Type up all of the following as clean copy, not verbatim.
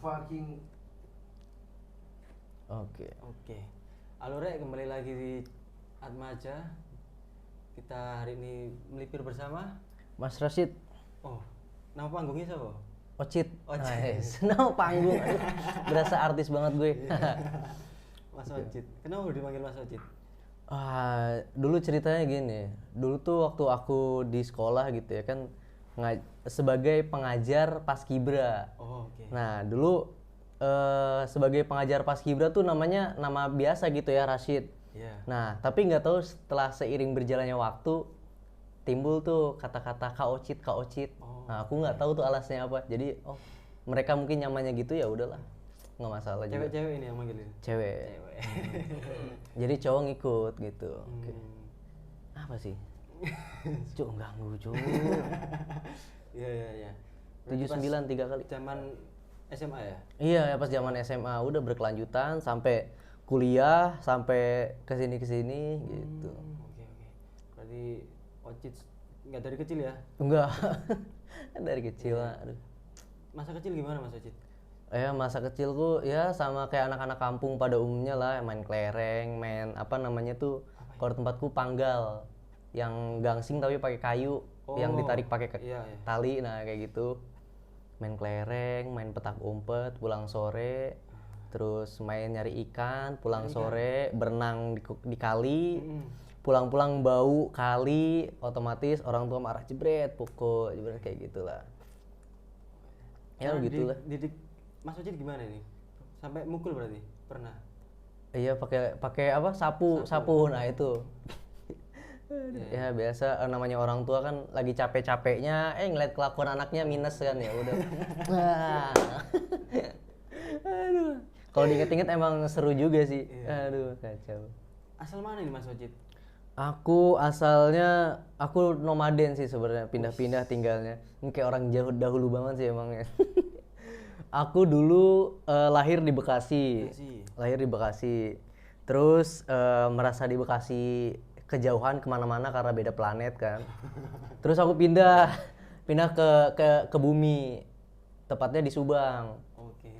fucking. Oke. Halo Rek, kembali lagi di Atmaja. Kita hari ini melipir bersama Mas Rashid. Oh, nama panggungnya siapa? Ocit. Ocit. Nice. Nama panggung. Aduh, berasa artis banget gue. Mas Ocit. Kenapa dipanggil Mas Ocit? Dulu ceritanya gini. Dulu tuh waktu aku di sekolah gitu ya kan sebagai pengajar paskibra. Oh, oke. Nah, dulu sebagai pengajar paskibra tuh namanya nama biasa gitu ya, Rashid. Iya. Nah, tapi nggak tahu setelah seiring berjalannya waktu timbul tuh kata-kata Kak Ocit, Kak Ocit. Oh, Nah, aku nggak tahu tuh alasnya apa. Jadi, mereka mungkin nyamannya gitu ya udahlah. Nggak masalah juga. Cewek-cewek ini yang manggilin? Cewek. Cewek. Jadi cowok ngikut gitu. Oke. Hmm. Apa sih? Cuk, ganggu, cuk. Iya. 79 3 kali. Zaman SMA ya? Iya, ya pas zaman SMA udah berkelanjutan sampai kuliah, sampai kesini gitu. Oke. Berarti Ocit nggak dari kecil ya? Enggak. Dari kecil, aduh. Masa kecil gimana Mas Ocit? Masa kecilku ya sama kayak anak-anak kampung pada umumnya lah, main kelereng, main apa namanya tuh, kalau tempatku panggal, yang gangsing tapi pakai kayu, yang ditarik pakai iya. tali, nah kayak gitu. Main kelereng, main petak umpet, pulang sore, terus main nyari ikan, pulang sore, berenang di kali, pulang-pulang bau kali, otomatis orang tua marah, jebret, pukul, jebret kayak gitulah. Ya begitulah. Didik Mas Ocit gimana nih? Sampai mukul berarti? Pernah? Iya, pakai apa? Sapu. Nah, itu. Ya biasa, namanya orang tua kan lagi capek-capeknya ngeliat kelakuan anaknya minus kan, ya udah. Aduh. Kalau diinget-inget emang seru juga sih. Aduh, kacau. Asal mana nih Mas Ocit? Aku asalnya nomaden sih sebenarnya, pindah-pindah tinggalnya. Ini kayak orang jauh dahulu banget sih emangnya. Aku dulu lahir di Bekasi. Lahir di Bekasi. Terus merasa di Bekasi kejauhan kemana-mana karena beda planet kan. Terus aku pindah ke bumi, tepatnya di Subang. Oke.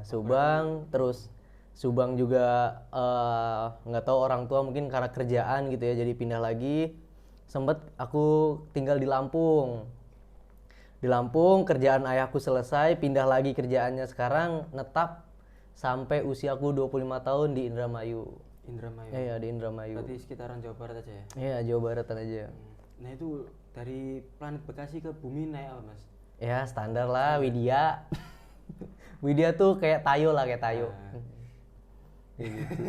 Subang, terus Subang juga nggak tahu orang tua mungkin karena kerjaan gitu ya, jadi pindah lagi. Sempet aku tinggal di Lampung. Di Lampung kerjaan ayahku selesai, pindah lagi kerjaannya, sekarang netap sampai usiaku 25 tahun di Indramayu. Indramayu. Iya, di Indramayu. Berarti sekitaran Jawa Barat aja ya? Iya, Jawa Baratan aja. Nah itu dari planet Bekasi ke bumi naik apa Mas? Ya standar lah, Widya. Widya tuh kayak Tayo lah, kayak Tayo. Kayak gitu.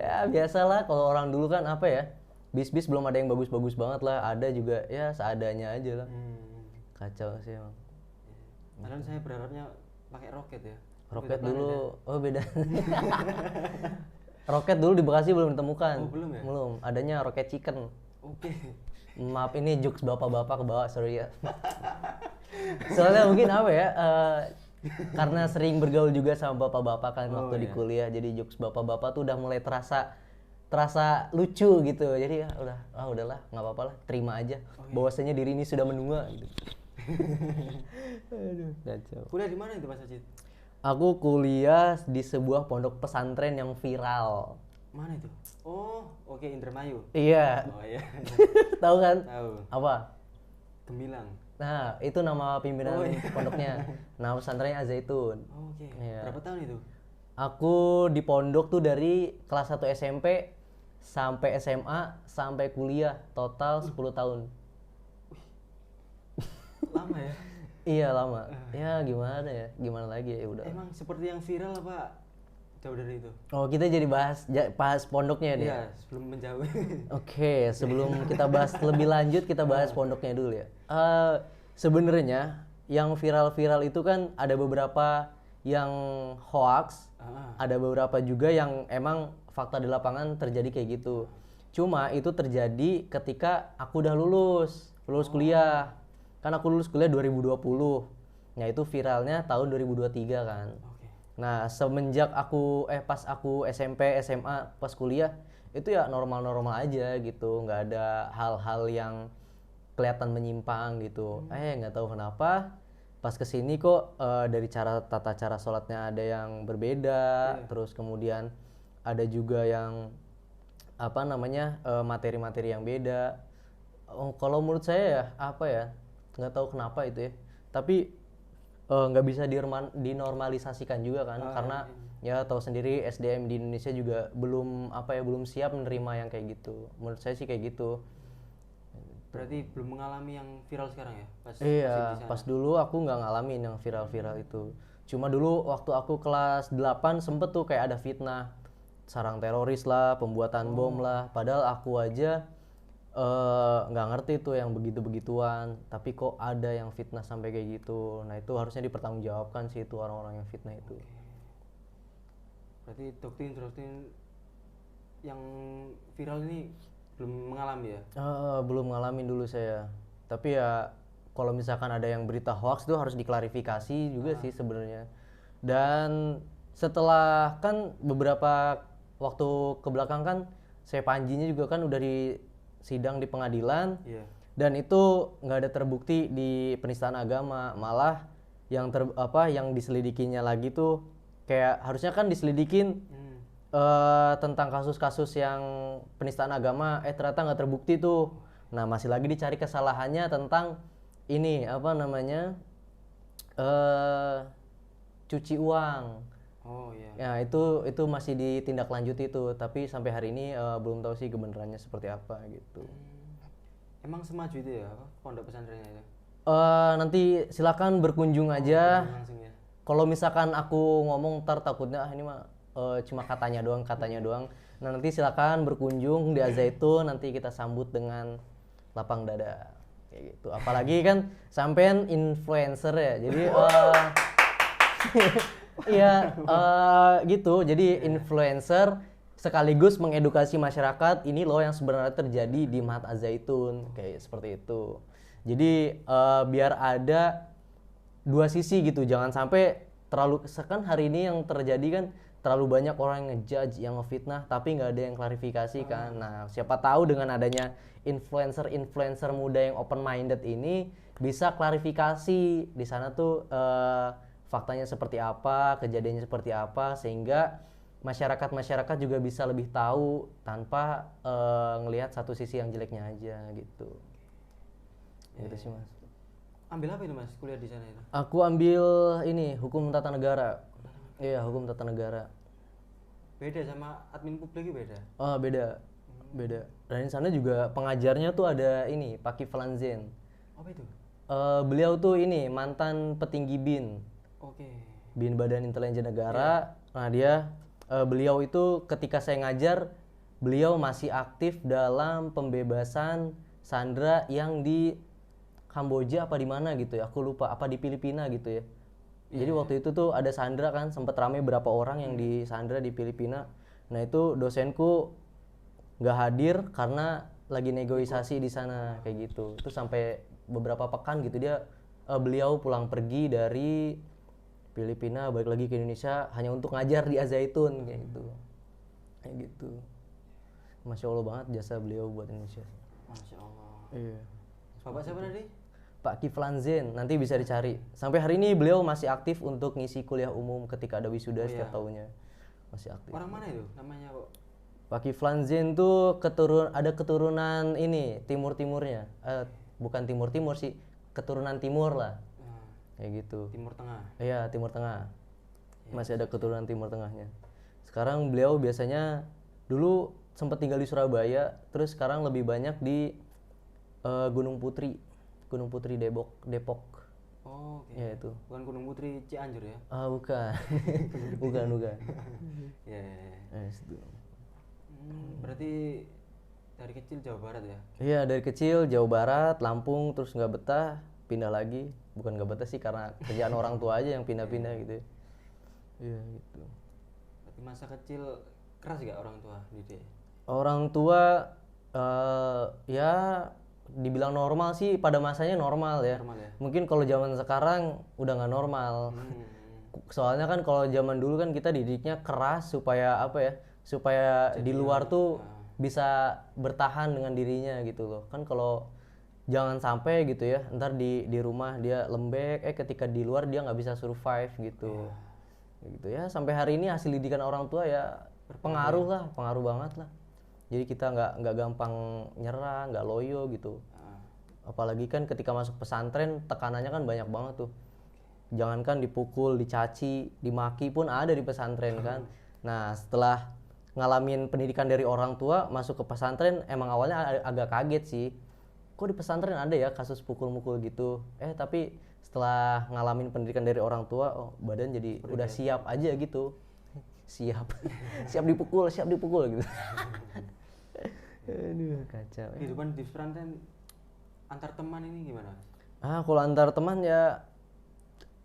Ya biasalah, kalau orang dulu kan apa ya, bis belum ada yang bagus-bagus banget lah, ada juga ya seadanya aja lah. Kacau sih emang. Padahal saya berharapnya pakai roket ya. Roket dulu, beda. Roket dulu di Bekasi belum ditemukan. Oh, belum ya? Belum, adanya roket chicken. Oke. Maaf, ini jokes bapak-bapak ke bawah, sorry ya. Soalnya mungkin apa ya, karena sering bergaul juga sama bapak-bapak kan waktu di kuliah, jadi jokes bapak-bapak tuh udah mulai terasa lucu gitu. Jadi ya udahlah, nggak apa-apa lah, terima aja. Bahwasanya diri ini sudah menua gitu. Aduh, kacau. Kuliah di mana itu Mas Ocit? Aku kuliah di sebuah pondok pesantren yang viral. Mana itu? Oh, oke, Indramayu. Iya. Oh iya. Tahu kan? Tahu. Apa? Gemilang. Nah, itu nama pimpinan pondoknya. Nama pesantrennya Azaitun. Oke. Iya. Berapa tahun itu? Aku di pondok tuh dari kelas 1 SMP sampai SMA sampai kuliah, total 10 tahun. Lama ya? Iya, lama. Ya gimana ya? Gimana lagi ya, udah. Emang seperti yang viral apa jauh dari itu? Oh, kita jadi bahas pondoknya nih. Iya, sebelum menjauh. Oke, sebelum kita bahas lebih lanjut, kita bahas pondoknya dulu ya. Sebenarnya yang viral-viral itu kan ada beberapa yang hoax, ada beberapa juga yang emang fakta di lapangan terjadi kayak gitu. Cuma itu terjadi ketika aku udah lulus kuliah. Kan aku lulus kuliah 2020. Nah, itu viralnya tahun 2023 kan. Nah, semenjak pas aku SMP, SMA, pas kuliah, itu ya normal-normal aja gitu, nggak ada hal-hal yang kelihatan menyimpang gitu. Nggak tahu kenapa pas kesini kok dari tata cara sholatnya ada yang berbeda, terus kemudian ada juga yang apa namanya materi-materi yang beda. Kalau menurut saya ya apa ya, nggak tahu kenapa itu ya, tapi nggak bisa dinormalisasikan juga kan, karena ya tahu sendiri SDM di Indonesia juga belum siap menerima yang kayak gitu. Menurut saya sih kayak gitu. Berarti belum mengalami yang viral sekarang ya? Iya, pas dulu aku nggak ngalamin yang viral-viral itu. Cuma dulu waktu aku kelas 8 sempet tuh kayak ada fitnah, sarang teroris lah, pembuatan bom lah. Padahal aku aja nggak ngerti tuh yang begitu-begituan. Tapi kok ada yang fitnah sampai kayak gitu. Nah itu harusnya dipertanggungjawabkan sih itu orang-orang yang fitnah itu. Berarti doktrin yang viral ini belum mengalami ya? Belum ngalamin dulu saya. Tapi ya kalau misalkan ada yang berita hoax itu harus diklarifikasi juga sih sebenarnya. Dan setelah kan beberapa waktu kebelakang kan saya Panjinya juga kan udah di sidang di pengadilan. Dan itu nggak ada terbukti di penistaan agama, malah yang yang diselidikinya lagi tuh kayak harusnya kan diselidikin tentang kasus-kasus yang penistaan agama, ternyata nggak terbukti tuh. Nah masih lagi dicari kesalahannya tentang ini apa namanya cuci uang. Ya itu masih ditindaklanjuti itu, tapi sampai hari ini belum tahu sih kebenarannya seperti apa gitu. Emang semaju itu ya pondok pesantrennya itu? Nanti silakan berkunjung aja. Langsung ya. Kalau misalkan aku ngomong ntar takutnya ini mah cuma katanya doang. Nah nanti silakan berkunjung di Al-Zaitun, nanti kita sambut dengan lapang dada kayak gitu. Apalagi kan sampean influencer ya, jadi iya gitu. Jadi influencer sekaligus mengedukasi masyarakat ini loh yang sebenarnya terjadi di Mahat Al-Zaitun kayak seperti itu. Jadi biar ada dua sisi gitu, jangan sampai terlalu kan hari ini yang terjadi kan terlalu banyak orang yang ngejudge, yang ngefitnah, tapi nggak ada yang klarifikasi kan. Nah, siapa tahu dengan adanya influencer muda yang open minded ini bisa klarifikasi di sana tuh faktanya seperti apa, kejadiannya seperti apa, sehingga masyarakat juga bisa lebih tahu tanpa ngelihat satu sisi yang jeleknya aja gitu. Gitu sih Mas. Ambil apa itu Mas kuliah di sana itu? Aku ambil ini hukum tata negara. Iya, hukum tata negara. Beda sama admin publik beda? Oh, beda. Dan di sana juga pengajarnya tuh ada ini, Pak Kiflan Zain. Apa itu? Beliau tuh ini mantan petinggi BIN. BIN Badan Intelijen Negara. Nah, beliau itu ketika saya ngajar, beliau masih aktif dalam pembebasan sandera yang di Kamboja apa di mana gitu ya, aku lupa, apa di Filipina gitu ya. Jadi waktu itu tuh ada sandera kan, sempat ramai berapa orang yang di sandera di Filipina. Nah itu dosenku nggak hadir karena lagi negosiasi di sana kayak gitu. Itu sampai beberapa pekan gitu beliau pulang pergi dari Filipina balik lagi ke Indonesia hanya untuk ngajar di Al-Zaitun kayak gitu. Masya Allah banget jasa beliau buat Indonesia. Masya Allah. Iya. Bapak siapa tadi? Pak Kiflan Zain, nanti bisa dicari. Sampai hari ini beliau masih aktif untuk ngisi kuliah umum ketika ada wisuda setiap tahunnya. Masih aktif. Orang mana itu namanya kok? Pak Kiflan Zain tuh ada keturunan ini, timur-timurnya. Bukan timur-timur sih, keturunan timur lah. Kayak gitu. Timur Tengah? Iya, Timur Tengah. Masih ada keturunan Timur Tengahnya. Sekarang beliau biasanya dulu sempat tinggal di Surabaya, terus sekarang lebih banyak di Gunung Putri Depok. Ya itu. Bukan Gunung Putri Cianjur ya? Bukan. bukan. Ya. Itu. Berarti dari kecil Jawa Barat ya? Iya, dari kecil Jawa Barat, Lampung, terus nggak betah, pindah lagi. Bukan nggak betah sih, karena kerjaan orang tua aja yang pindah-pindah gitu. Iya gitu. Berarti masa kecil keras gak orang tua didik? Orang tua ya dibilang normal sih, pada masanya normal ya. Mungkin kalau zaman sekarang udah nggak normal. Soalnya kan kalau zaman dulu kan kita didiknya keras supaya supaya jadi di luar tuh bisa bertahan dengan dirinya gitu loh. Kan kalau jangan sampai gitu ya ntar di rumah dia lembek, ketika di luar dia nggak bisa survive gitu. Gitu ya, sampai hari ini hasil didikan orang tua ya pengaruh banget lah. Jadi kita nggak gampang nyerah, nggak loyo gitu. Apalagi kan ketika masuk pesantren tekanannya kan banyak banget tuh. Jangankan dipukul, dicaci, dimaki pun ada di pesantren kan. Nah setelah ngalamin pendidikan dari orang tua masuk ke pesantren, emang awalnya agak kaget sih, kok di pesantren ada ya kasus pukul-mukul gitu. Tapi setelah ngalamin pendidikan dari orang tua, badan jadi udah siap aja gitu. Siap dipukul gitu. Aduh kacau. Kehidupan di pesantren antar teman ini gimana? Kalau antar teman ya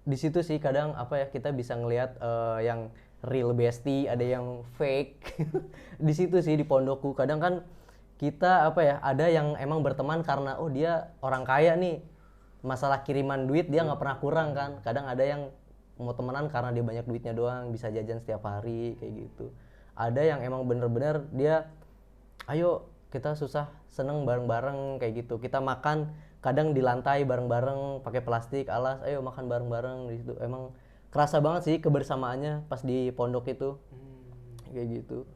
di situ sih kadang kita bisa ngelihat yang real bestie, ada yang fake. Di situ sih di pondokku kadang kan kita ada yang emang berteman karena dia orang kaya nih, masalah kiriman duit dia nggak pernah kurang kan. Kadang ada yang mau temenan karena dia banyak duitnya doang, bisa jajan setiap hari kayak gitu. Ada yang emang bener-bener dia ayo kita susah seneng bareng-bareng kayak gitu, kita makan kadang di lantai bareng-bareng pakai plastik alas, ayo makan bareng-bareng. Di situ emang kerasa banget sih kebersamaannya pas di pondok itu. Kayak gitu.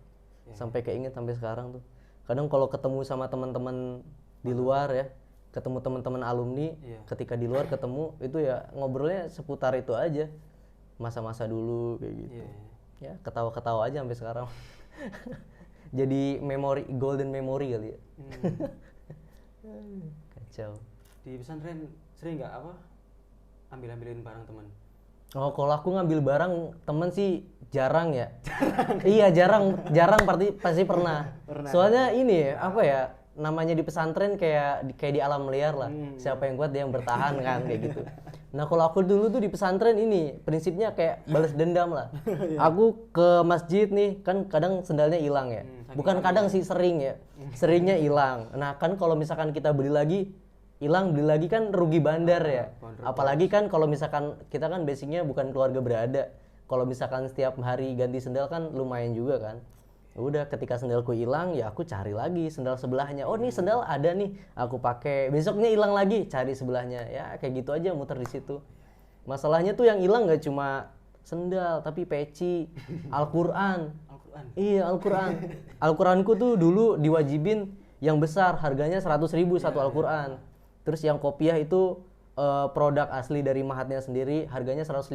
Sampai keinget sampai sekarang tuh. Kadang kalau ketemu sama teman-teman di luar ya, ketemu teman-teman alumni, ketika di luar ketemu itu ya ngobrolnya seputar itu aja. Masa-masa dulu kayak gitu. Ya, ketawa-ketawa aja sampai sekarang. Jadi golden memory kali ya. Kacau. Di pesantren sering nggak ambil-ambilin barang teman? Kalau aku ngambil barang temen sih jarang ya. Iya jarang pasti pernah. Soalnya ini namanya di pesantren kayak di alam liar lah. Siapa yang kuat dia yang bertahan kan kayak gitu. Nah kalau aku dulu tuh di pesantren ini prinsipnya kayak balas dendam lah. Aku ke masjid nih kan kadang sendalnya hilang ya. Bukan kadang sih sering ya. Seringnya hilang. Nah kan kalau misalkan kita beli lagi hilang, beli lagi kan rugi bandar ya. Apalagi kan kalau misalkan kita kan basicnya bukan keluarga berada. Kalau misalkan setiap hari ganti sendal kan lumayan juga kan. Udah ketika sendalku hilang ya aku cari lagi sendal sebelahnya. Oh nih sendal ada nih, aku pakai. Besoknya hilang lagi, cari sebelahnya. Ya kayak gitu aja muter di situ. Masalahnya tuh yang hilang nggak cuma sendal tapi peci, Al-Qur'an. Iya Al-Qur'an. Al-Qur'anku tuh dulu diwajibin yang besar, harganya 100.000 satu Al-Qur'an. Terus yang kopiah itu produk asli dari mahatnya sendiri, harganya 150.000.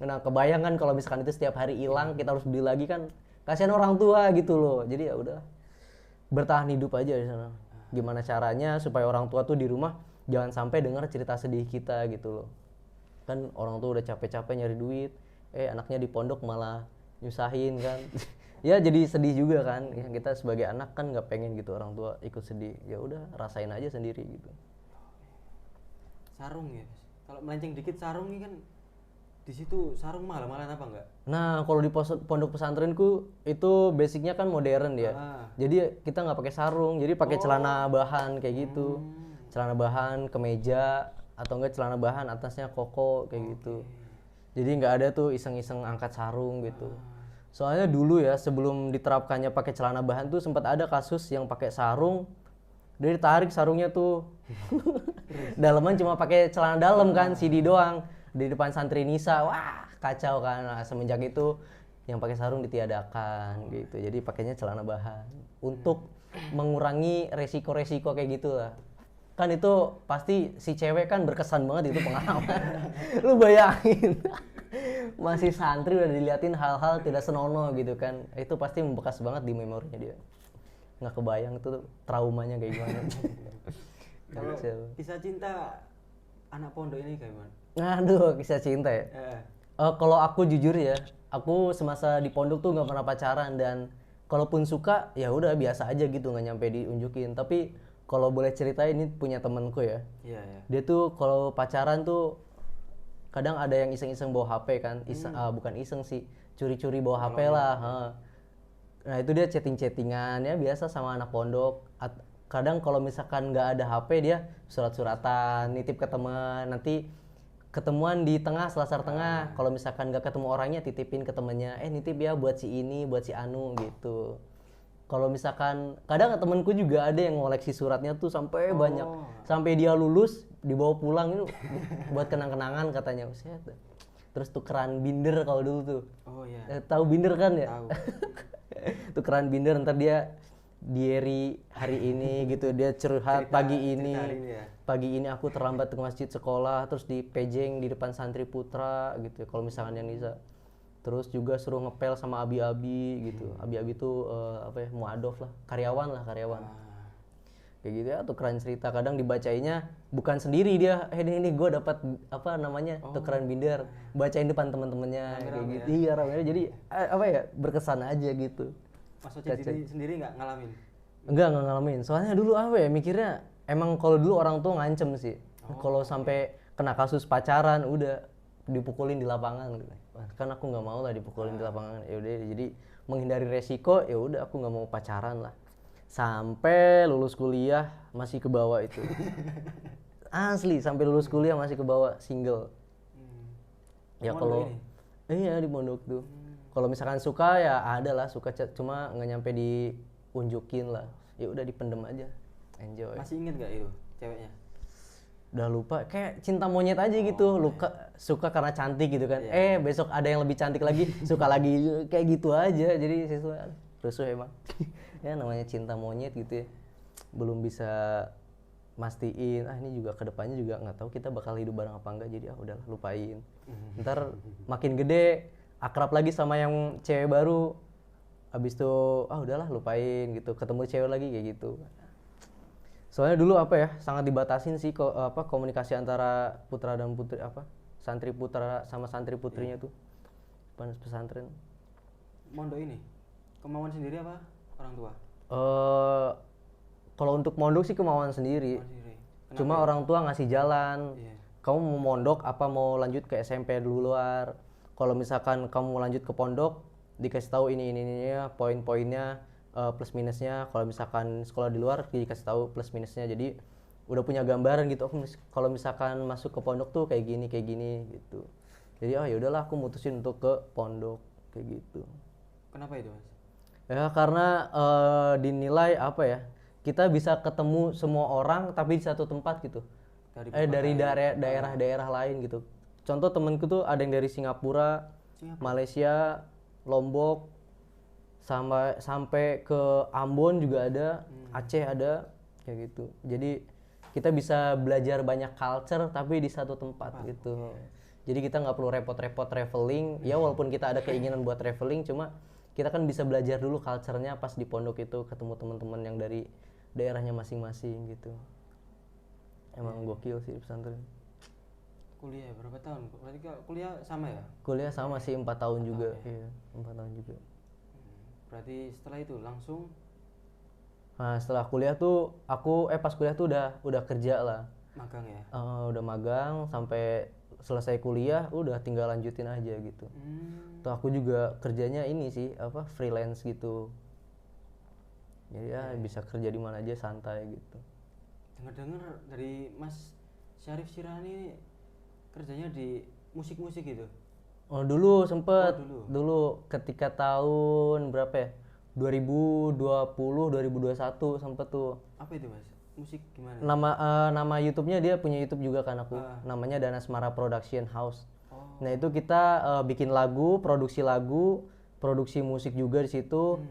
Nah kebayangkan kalau misalkan itu setiap hari hilang, kita harus beli lagi kan, kasihan orang tua gitu loh. Jadi ya udah bertahan hidup aja di sana. Gimana caranya supaya orang tua tuh di rumah jangan sampai dengar cerita sedih kita gitu loh. Kan orang tua udah capek-capek nyari duit, anaknya di pondok malah nyusahin kan. Ya jadi sedih juga kan. Ya, kita sebagai anak kan nggak pengen gitu orang tua ikut sedih. Ya udah rasain aja sendiri gitu. Sarung ya. Kalau melenceng dikit sarung ini kan di situ sarung mahal-mahalan apa enggak? Nah kalau di pondok pesantrenku itu basicnya kan modern ya. Jadi kita nggak pakai sarung, jadi pakai celana bahan kayak gitu. Celana bahan, kemeja atau enggak celana bahan atasnya koko kayak gitu. Jadi nggak ada tuh iseng-iseng angkat sarung gitu. Soalnya dulu ya sebelum diterapkannya pakai celana bahan tuh sempat ada kasus yang pakai sarung, dia ditarik sarungnya tuh. Dalaman cuma pakai celana dalam kan, CD doang di depan santri nisa. Wah kacau kan. Nah, semenjak itu yang pakai sarung ditiadakan gitu. Jadi pakainya celana bahan untuk mengurangi resiko-resiko kayak gitulah. Kan itu pasti si cewek kan berkesan banget itu pengalaman. Lu bayangin. Masih santri udah diliatin hal-hal tidak senonoh gitu kan. Itu pasti membekas banget di memorinya dia. Nggak kebayang itu traumanya kayak gimana. Kalau kisah cinta anak pondok ini kayak gimana? Aduh, kisah cinta ya. Kalau aku jujur ya, aku semasa di pondok tuh nggak pernah pacaran, dan kalaupun suka ya udah biasa aja gitu, nggak nyampe diunjukin. Tapi kalau boleh cerita, ini punya temanku ya. Dia tuh kalau pacaran tuh kadang ada yang iseng-iseng bawa HP kan. Bukan iseng sih, curi-curi bawa HP lah. Nah itu dia chatting-chattingan ya biasa sama anak pondok. Kadang kalau misalkan nggak ada HP, dia surat-suratan, nitip ke teman. Nanti ketemuan di tengah, selasar tengah. Kalau misalkan nggak ketemu orangnya, titipin ke temennya. Nitip ya buat si ini, buat si Anu gitu. Kalau misalkan kadang temenku juga ada yang ngoleksi suratnya tuh sampai banyak, sampai dia lulus dibawa pulang itu buat kenang-kenangan katanya. Buset. Terus tukeran binder kalau dulu tuh. Oh iya. Tahu binder kan ya? Tahu. Tukeran binder, ntar dia diary hari ini gitu, dia curhat pagi ini. Ya. Pagi ini aku terlambat ke masjid sekolah, terus dipejeng di depan santri putra gitu. Kalau misalkan yang Nisa. Terus juga suruh ngepel sama abi-abi gitu. Abi-abi tuh apa ya, muadof lah, karyawan. Kayak gitu ya, tukeran cerita. Kadang dibacainnya bukan sendiri dia, ini gue dapat apa namanya, tukeran binder, bacain depan teman-temannya kayak gitu. Iya, rame. Jadi apa ya, berkesan aja gitu. Mas Oce sendiri nggak ngalamin? Enggak ngalamin. Soalnya dulu apa ya, mikirnya emang kalau dulu orang tua ngancem sih. Kalau sampai kena kasus pacaran udah dipukulin di lapangan gitu. Kan aku nggak mau lah dipukulin di lapangan. Ya udah, jadi menghindari resiko, ya udah aku nggak mau pacaran lah. Sampai lulus kuliah masih ke bawah itu. Asli, sampai lulus kuliah masih ke bawah single. Ya kalau iya di pondok tuh. Kalau misalkan suka ya ada lah, suka cuma nggak nyampe diunjukin lah. Ya udah dipendem aja. Enjoy. Masih inget gak itu ceweknya? Udah lupa, kayak cinta monyet aja gitu. Suka karena cantik gitu kan. Besok ada yang lebih cantik lagi, suka lagi, kayak gitu aja. Jadi siswa rusuh emang. Ya namanya cinta monyet gitu ya. Belum bisa mastiin, ini juga kedepannya juga nggak tahu kita bakal hidup bareng apa enggak, jadi udahlah lupain. Ntar makin gede akrab lagi sama yang cewek baru, habis itu udahlah lupain gitu, ketemu cewek lagi kayak gitu. Soalnya dulu apa ya, sangat dibatasin sih komunikasi antara putra dan putri, santri putra sama santri putrinya tuh pesantren. Mondok ini kemauan sendiri apa orang tua? Kalau untuk mondok sih kemauan sendiri. Cuma orang tua ngasih jalan. Kamu mau mondok apa mau lanjut ke SMP dulu luar. Kalau misalkan kamu mau lanjut ke pondok, dikasih tahu ini poin-poinnya, plus minusnya. Kalau misalkan sekolah di luar dikasih tahu plus minusnya. Jadi udah punya gambaran gitu. Kalau misalkan masuk ke pondok tuh kayak gini gitu. Jadi ya udahlah aku mutusin untuk ke pondok kayak gitu. Kenapa itu, Mas? Ya karena dinilai apa ya, kita bisa ketemu semua orang tapi di satu tempat gitu. Dari daerah-daerah lain gitu. Contoh temenku tuh ada yang dari Singapura, Malaysia, Lombok, sampai ke Ambon juga ada, Aceh ada, kayak gitu. Jadi kita bisa belajar banyak culture tapi di satu tempat gitu. Jadi kita nggak perlu repot-repot traveling. Ya walaupun kita ada keinginan buat traveling, cuma kita kan bisa belajar dulu culture-nya pas di pondok itu, ketemu teman-teman yang dari daerahnya masing-masing gitu. Emang gokil sih pesantren. Kuliah berapa tahun? Berarti kuliah sama ya? Kuliah sama sih 4 tahun juga. Iya, 4 tahun juga. Berarti setelah itu langsung? Nah setelah kuliah tuh aku pas kuliah tuh udah kerja lah. Magang ya? Udah magang sampai selesai kuliah udah tinggal lanjutin aja gitu. Tuh aku juga kerjanya ini sih freelance gitu. Jadi ya bisa kerja di mana aja santai gitu. Dengar-dengar dari Mas Syarif Shirani kerjanya di musik-musik gitu. Dulu sempet. Dulu ketika tahun berapa ya? 2020, 2021 sempet tuh. Apa itu, Mas? Musik gimana? Nama YouTube-nya dia punya YouTube juga kan aku. Namanya Danasmara Production House. Nah, itu kita bikin lagu, produksi musik juga di situ.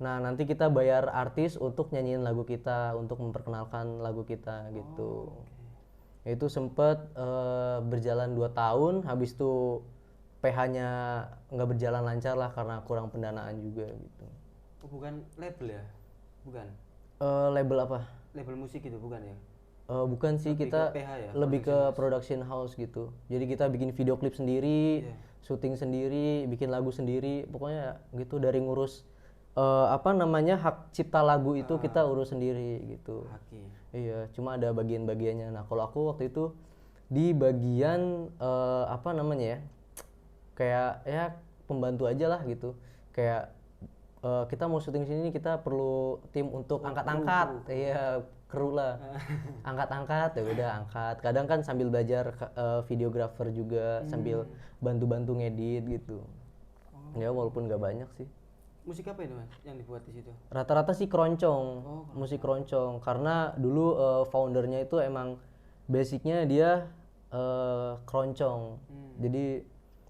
Nah, nanti kita bayar artis untuk nyanyiin lagu kita, untuk memperkenalkan lagu kita gitu. Itu sempet berjalan 2 tahun, habis itu PH-nya nggak berjalan lancar lah karena kurang pendanaan juga gitu. Bukan label ya? Bukan? Label apa? Label musik itu bukan ya? Bukan sih, kita lebih ke production house gitu. Jadi kita bikin video klip sendiri, syuting sendiri, bikin lagu sendiri, pokoknya gitu. Dari ngurus hak cipta lagu itu kita urus sendiri gitu. Iya, cuma ada bagian-bagiannya. Nah kalau aku waktu itu di bagian kayak ya pembantu aja lah gitu. Kayak kita mau syuting sini kita perlu tim untuk angkat-angkat. Iya, kru lah. Angkat-angkat ya udah angkat. Kadang kan sambil belajar videographer juga, sambil bantu-bantu ngedit gitu. Ya walaupun nggak banyak sih. musik apa itu mas yang dibuat di situ? Rata-rata sih keroncong, musik keroncong. Karena dulu foundernya itu emang basicnya dia keroncong. Jadi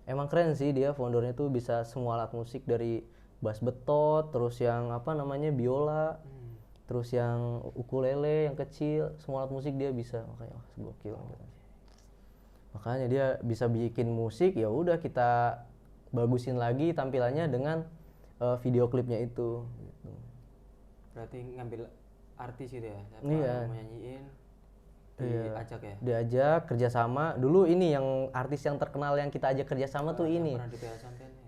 emang keren sih dia foundernya tuh bisa semua alat musik dari bass betot, terus yang apa namanya biola, terus yang ukulele yang kecil, semua alat musik dia bisa. Makanya gokil. Gitu. Makanya dia bisa bikin musik, ya udah kita bagusin lagi tampilannya dengan video klipnya itu. Gitu. Berarti ngambil artis gitu ya? Siapa Iya. yang mau nyanyiin, diajak ya? Diajak kerjasama. Dulu ini yang artis yang terkenal yang kita ajak kerjasama tuh ini. Pernah di PL sampean ya?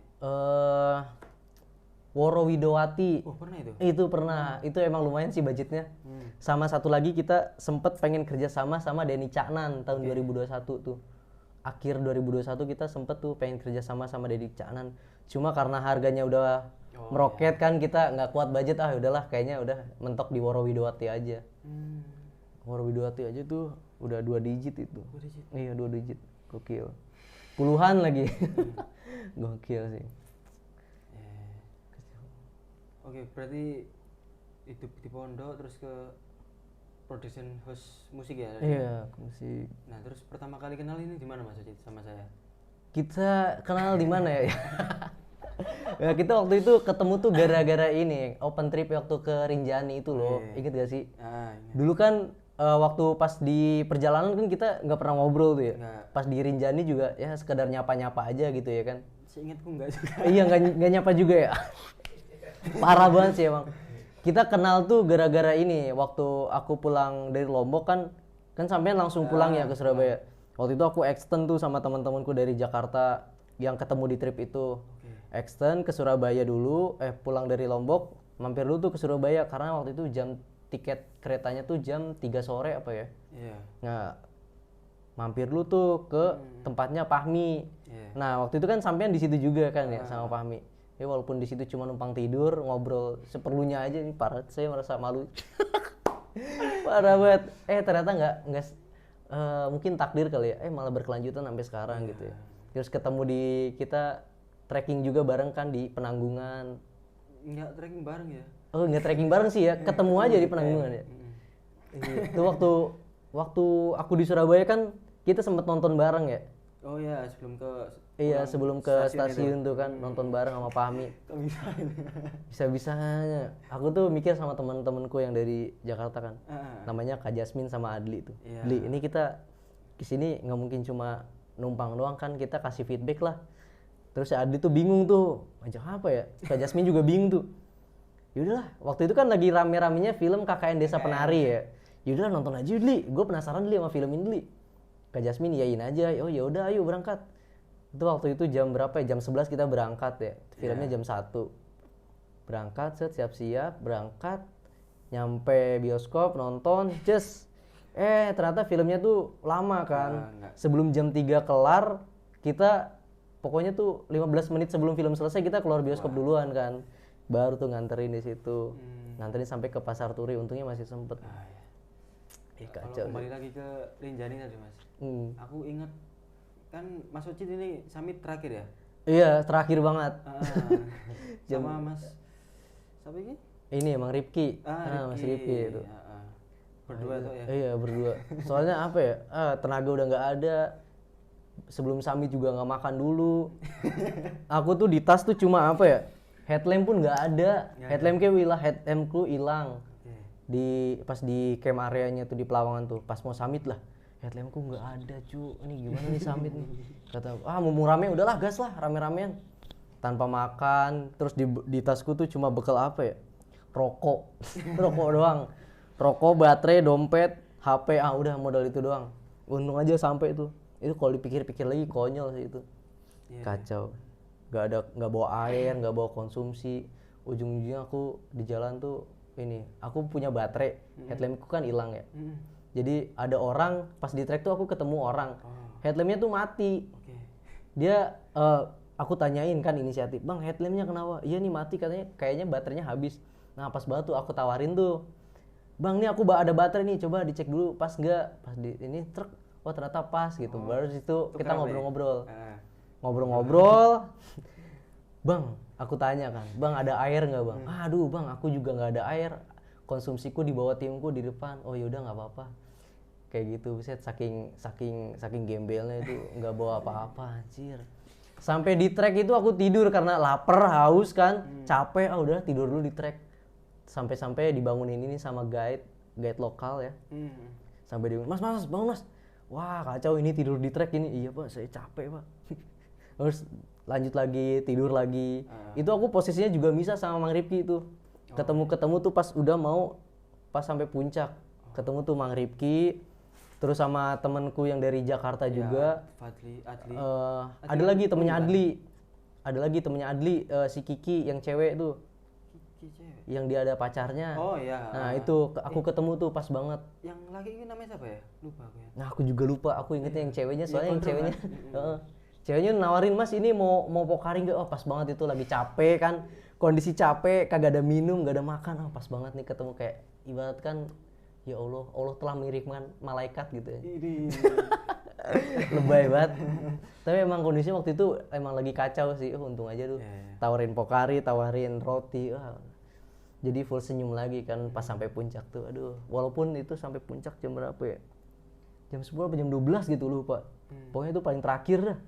Woro Widowati. Oh pernah itu? Itu pernah. Itu emang lumayan sih budgetnya. Sama satu lagi kita sempet pengen kerjasama sama Denny Caknan tahun 2021 tuh. Akhir 2021 kita sempet tuh pengen kerjasama sama Denny Caknan. Cuma karena harganya udah meroket kan kita nggak kuat budget, udahlah kayaknya udah mentok di Woro Widowati aja. Woro Widowati aja tuh udah 2 digit itu. 2 digit? Iya 2 digit. Gokil. Puluhan lagi. Gokil sih. Oke, berarti hidup di pondok terus ke production house musik ya? Iya, musik. Nah, terus pertama kali kenal ini di mana Mas Ocit sama saya? Kita kenal di mana ya? Ya kita waktu itu ketemu tuh gara-gara ini, open trip waktu ke Rinjani itu loh. Ingat gak sih? Ingat. Dulu kan waktu pas di perjalanan kan kita nggak pernah ngobrol tuh ya. Pas di Rinjani juga ya sekedar nyapa-nyapa aja gitu ya kan. Seingatku enggak juga. Iya nggak nyapa juga ya. Parah banget sih emang. Kita kenal tuh gara-gara ini waktu aku pulang dari Lombok kan sampean langsung pulang ya ke Surabaya. Waktu itu aku extend tuh sama teman-temanku dari Jakarta yang ketemu di trip itu. Extend ke Surabaya dulu, pulang dari Lombok, mampir dulu tuh ke Surabaya karena waktu itu jam tiket keretanya tuh jam 3 sore apa ya. Iya. Nah, mampir dulu tuh ke tempatnya Pahmi. Nah, waktu itu kan sampean di situ juga kan ya sama Pahmi. Ya walaupun di situ cuma numpang tidur, ngobrol seperlunya aja nih, parah, saya merasa malu. Parah banget. Ternyata nggak mungkin takdir kali ya. Malah berkelanjutan sampai sekarang gitu ya. Terus ketemu di kita trekking juga bareng kan di Penanggungan. Nggak trekking bareng ya? Oh, nggak trekking bareng sih ya, ketemu aja di Penanggungan ya. Itu waktu aku di Surabaya kan kita sempet nonton bareng ya. Oh iya, sebelum ke stasiun tuh kan nonton bareng sama Pahmi. Kok bisa? Bisa-bisanya. Aku tuh mikir sama teman-temanku yang dari Jakarta kan. Namanya Kak Jasmine sama Adli tuh. Adli, ini kita kesini nggak mungkin cuma numpang doang kan, kita kasih feedback lah. Terus si Adli tuh bingung tuh, ajak apa ya? Kak Jasmine juga bingung tuh. Yaudahlah, waktu itu kan lagi rame-ramenya film KKN Desa Penari ya. Yaudahlah nonton aja Adli, gue penasaran Adli sama film ini Adli. Kak Jasmine iyain aja, oh ya udah ayo berangkat. Itu waktu itu jam berapa ya? Jam 11 kita berangkat ya. Filmnya jam 1. Berangkat, siap-siap, berangkat. Nyampe bioskop, nonton, ternyata filmnya tuh lama kan. Sebelum jam 3 kelar, kita pokoknya tuh 15 menit sebelum film selesai kita keluar bioskop duluan kan. Baru tuh nganterin di situ. Nganterin sampai ke Pasar Turi, untungnya masih sempet. Kacau. Kembali lagi ke Rinjani tadi Mas. Aku ingat kan Mas Ocit ini summit terakhir ya? Iya, terakhir banget. Sama Mas siapa ini? Ini emang Ripki. Mas Ripki itu. Berdua tuh ya? Iya, berdua. Soalnya apa ya? Tenaga udah nggak ada. Sebelum summit juga nggak makan dulu. Aku tuh di tas tuh cuma apa ya? Headlamp pun nggak ada. Headlampku hilang. Pas di camp areanya tuh di Pelawangan tuh, pas mau summit lah, headlampku nggak ada cu, ini gimana nih summit nih, kata mumpung rame udahlah gas lah rame-ramean, tanpa makan. Terus di tasku tuh cuma bekal apa ya, rokok doang, rokok, baterai, dompet, HP, udah modal itu doang. Untung aja sampai itu kalau dipikir-pikir lagi konyol sih itu. Kacau, nggak bawa air, nggak bawa konsumsi. Ujung-ujungnya aku di jalan tuh aku punya baterai, headlampku kan hilang ya. Jadi ada orang pas di trek tuh aku ketemu orang, headlampnya tuh mati. Dia aku tanyain kan inisiatif, bang headlampnya kenapa? Iya nih mati katanya, kayaknya baterainya habis. Nah pas banget tuh aku tawarin tuh, bang nih aku ada baterai nih, coba dicek dulu pas nggak, pas di ini truk, ternyata pas gitu. Baru situ kita ngobrol-ngobrol, bang Aku tanya kan, bang ada air nggak bang? Aduh bang, aku juga nggak ada air. Konsumsiku di bawah timku di depan. Oh yaudah nggak apa-apa. Kayak gitu, buset, saking gembelnya itu nggak bawa apa-apa, anjir. Sampai di trek itu aku tidur karena lapar, haus kan, capek. Udah tidur dulu di trek. Sampai dibangunin ini sama guide lokal ya. Sampai dia, mas bangun mas. Wah kacau ini tidur di trek ini. Iya pak, saya capek pak. Terus lanjut lagi, tidur lagi. Itu aku posisinya juga bisa sama Mang Ripki itu. Ketemu tuh pas sampai puncak. Ketemu tuh Mang Ripki. Terus sama temenku yang dari Jakarta juga. Fadli, Adli. Ada lagi temennya Adli. Ada lagi temennya Adli, si Kiki yang cewek tuh. Kiki cewek. Yang dia ada pacarnya. Oh iya. Nah itu aku ketemu tuh pas banget. Yang laki ini namanya siapa ya? Lupa aku ya. Nah aku juga lupa, aku ingetnya yang ceweknya soalnya yang ceweknya. Ceweknya nawarin mas ini mau pokari nggak? Oh pas banget itu lagi capek kan. Kondisi capek, kagak ada minum, gak ada makan. Oh pas banget nih ketemu kayak ibarat kan. Ya Allah telah mengirimkan malaikat gitu ya. Lebay banget. Tapi emang kondisinya waktu itu emang lagi kacau sih. Untung aja tuh. Tawarin pokari, tawarin roti. Jadi full senyum lagi kan pas sampai puncak tuh. Aduh, walaupun itu sampai puncak jam berapa ya? Jam 10 atau jam 12 gitu lupa. Pokoknya itu paling terakhir dah.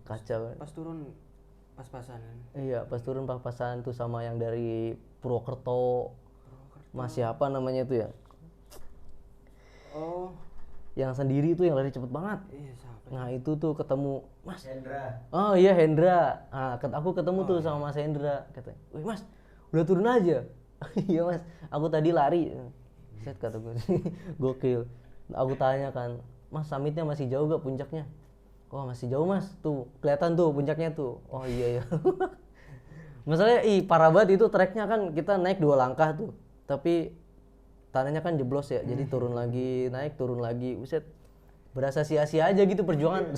Kacau. Pas turun pas-pasan. Iya, pas turun pas-pasan tuh sama yang dari Purwokerto. Masih apa namanya tuh ya? Oh. Yang sendiri tuh yang lari cepet banget. Iya, siapa? Nah itu tuh ketemu Mas Hendra. Oh iya Hendra. Nah, aku ketemu tuh sama Mas Hendra. Katanya, wih Mas, udah turun aja. Iya Mas, aku tadi lari. Set kata gue, gokil. Aku tanya kan, Mas summitnya masih jauh gak puncaknya? Oh masih jauh Mas, tuh kelihatan tuh puncaknya tuh. Oh iya ya. Masalahnya parah banget itu treknya kan kita naik 2 langkah tuh. Tapi tanahnya kan jeblos ya, jadi turun lagi, naik turun lagi, buset, berasa sia-sia aja gitu perjuangan.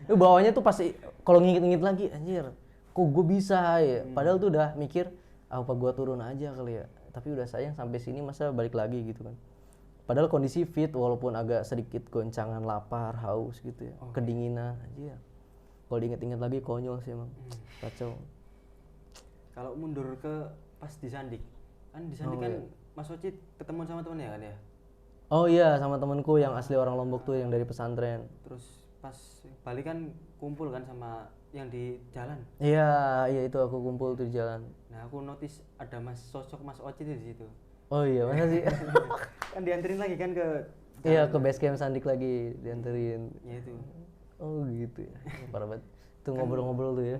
Bawahnya tuh pasti kalau ngingit-ngingit lagi, anjir, kok gue bisa ya? Padahal tuh udah mikir, apa gue turun aja kali ya? Tapi udah sayang sampai sini masa balik lagi gitu kan. Padahal kondisi fit walaupun agak sedikit goncangan lapar, haus gitu ya, kedinginan aja. Kalau diinget-inget lagi konyol sih emang, kacau. Kalau mundur ke pas di Sandik, kan di Sandik kan Mas Ocit ketemu sama temennya kan ya? Oh iya sama temenku yang asli orang Lombok tuh yang dari pesantren. Terus pas balik kan kumpul kan sama yang di jalan. Iya itu aku kumpul tuh di jalan. Nah aku notice ada sosok Mas Ocit di situ. Oh iya masa sih? Kan dianterin lagi kan ke iya ke base camp Sandik lagi dianterin. Ya itu. Oh gitu ya. Parah banget. Tuh ngobrol-ngobrol tuh ya.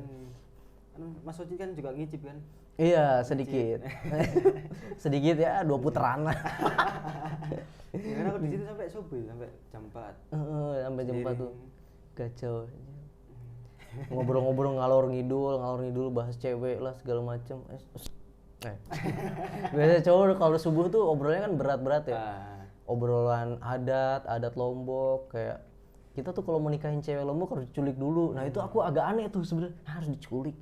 Mas Ocit kan juga ngicip kan? Iya sedikit. Sedikit ya 2 putaran lah. Ya, kan aku di situ sampai subuh sampai jam 4. Sampai jam 4 tuh. Kacau. Ngobrol-ngobrol ngalor ngidul bahas cewek lah segala macem. Biasa cowok kalau subuh tuh obrolnya kan berat-berat ya. Obrolan adat Lombok kayak kita tuh kalau mau nikahin cewek Lombok harus diculik dulu. Nah itu aku agak aneh tuh sebenarnya, harus diculik.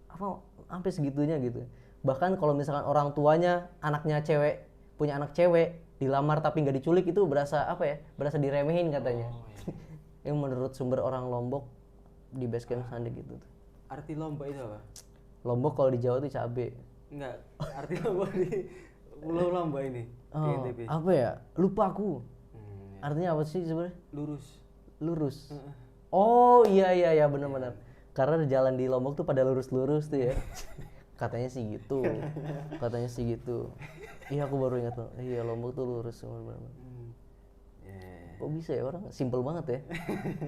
Apa sampai segitunya gitu. Bahkan kalau misalkan orang tuanya anaknya cewek punya anak cewek dilamar tapi nggak diculik itu berasa apa ya? Berasa diremehin katanya. Yang menurut sumber orang Lombok di base camp Sandik gitu tuh. Arti Lombok itu apa? Lombok kalau di Jawa tuh cabe. Enggak, arti Lombok di Pulau Lombok ini. Di NTB. Apa ya? Lupa aku. Ya. Artinya apa sih sebenarnya? Lurus. Oh iya benar-benar. Karena jalan di Lombok tuh pada lurus-lurus tuh ya. Katanya sih gitu. Iya aku baru ingat tuh. Iya Lombok tuh lurus benar-benar. Kok bisa ya orang simple banget ya.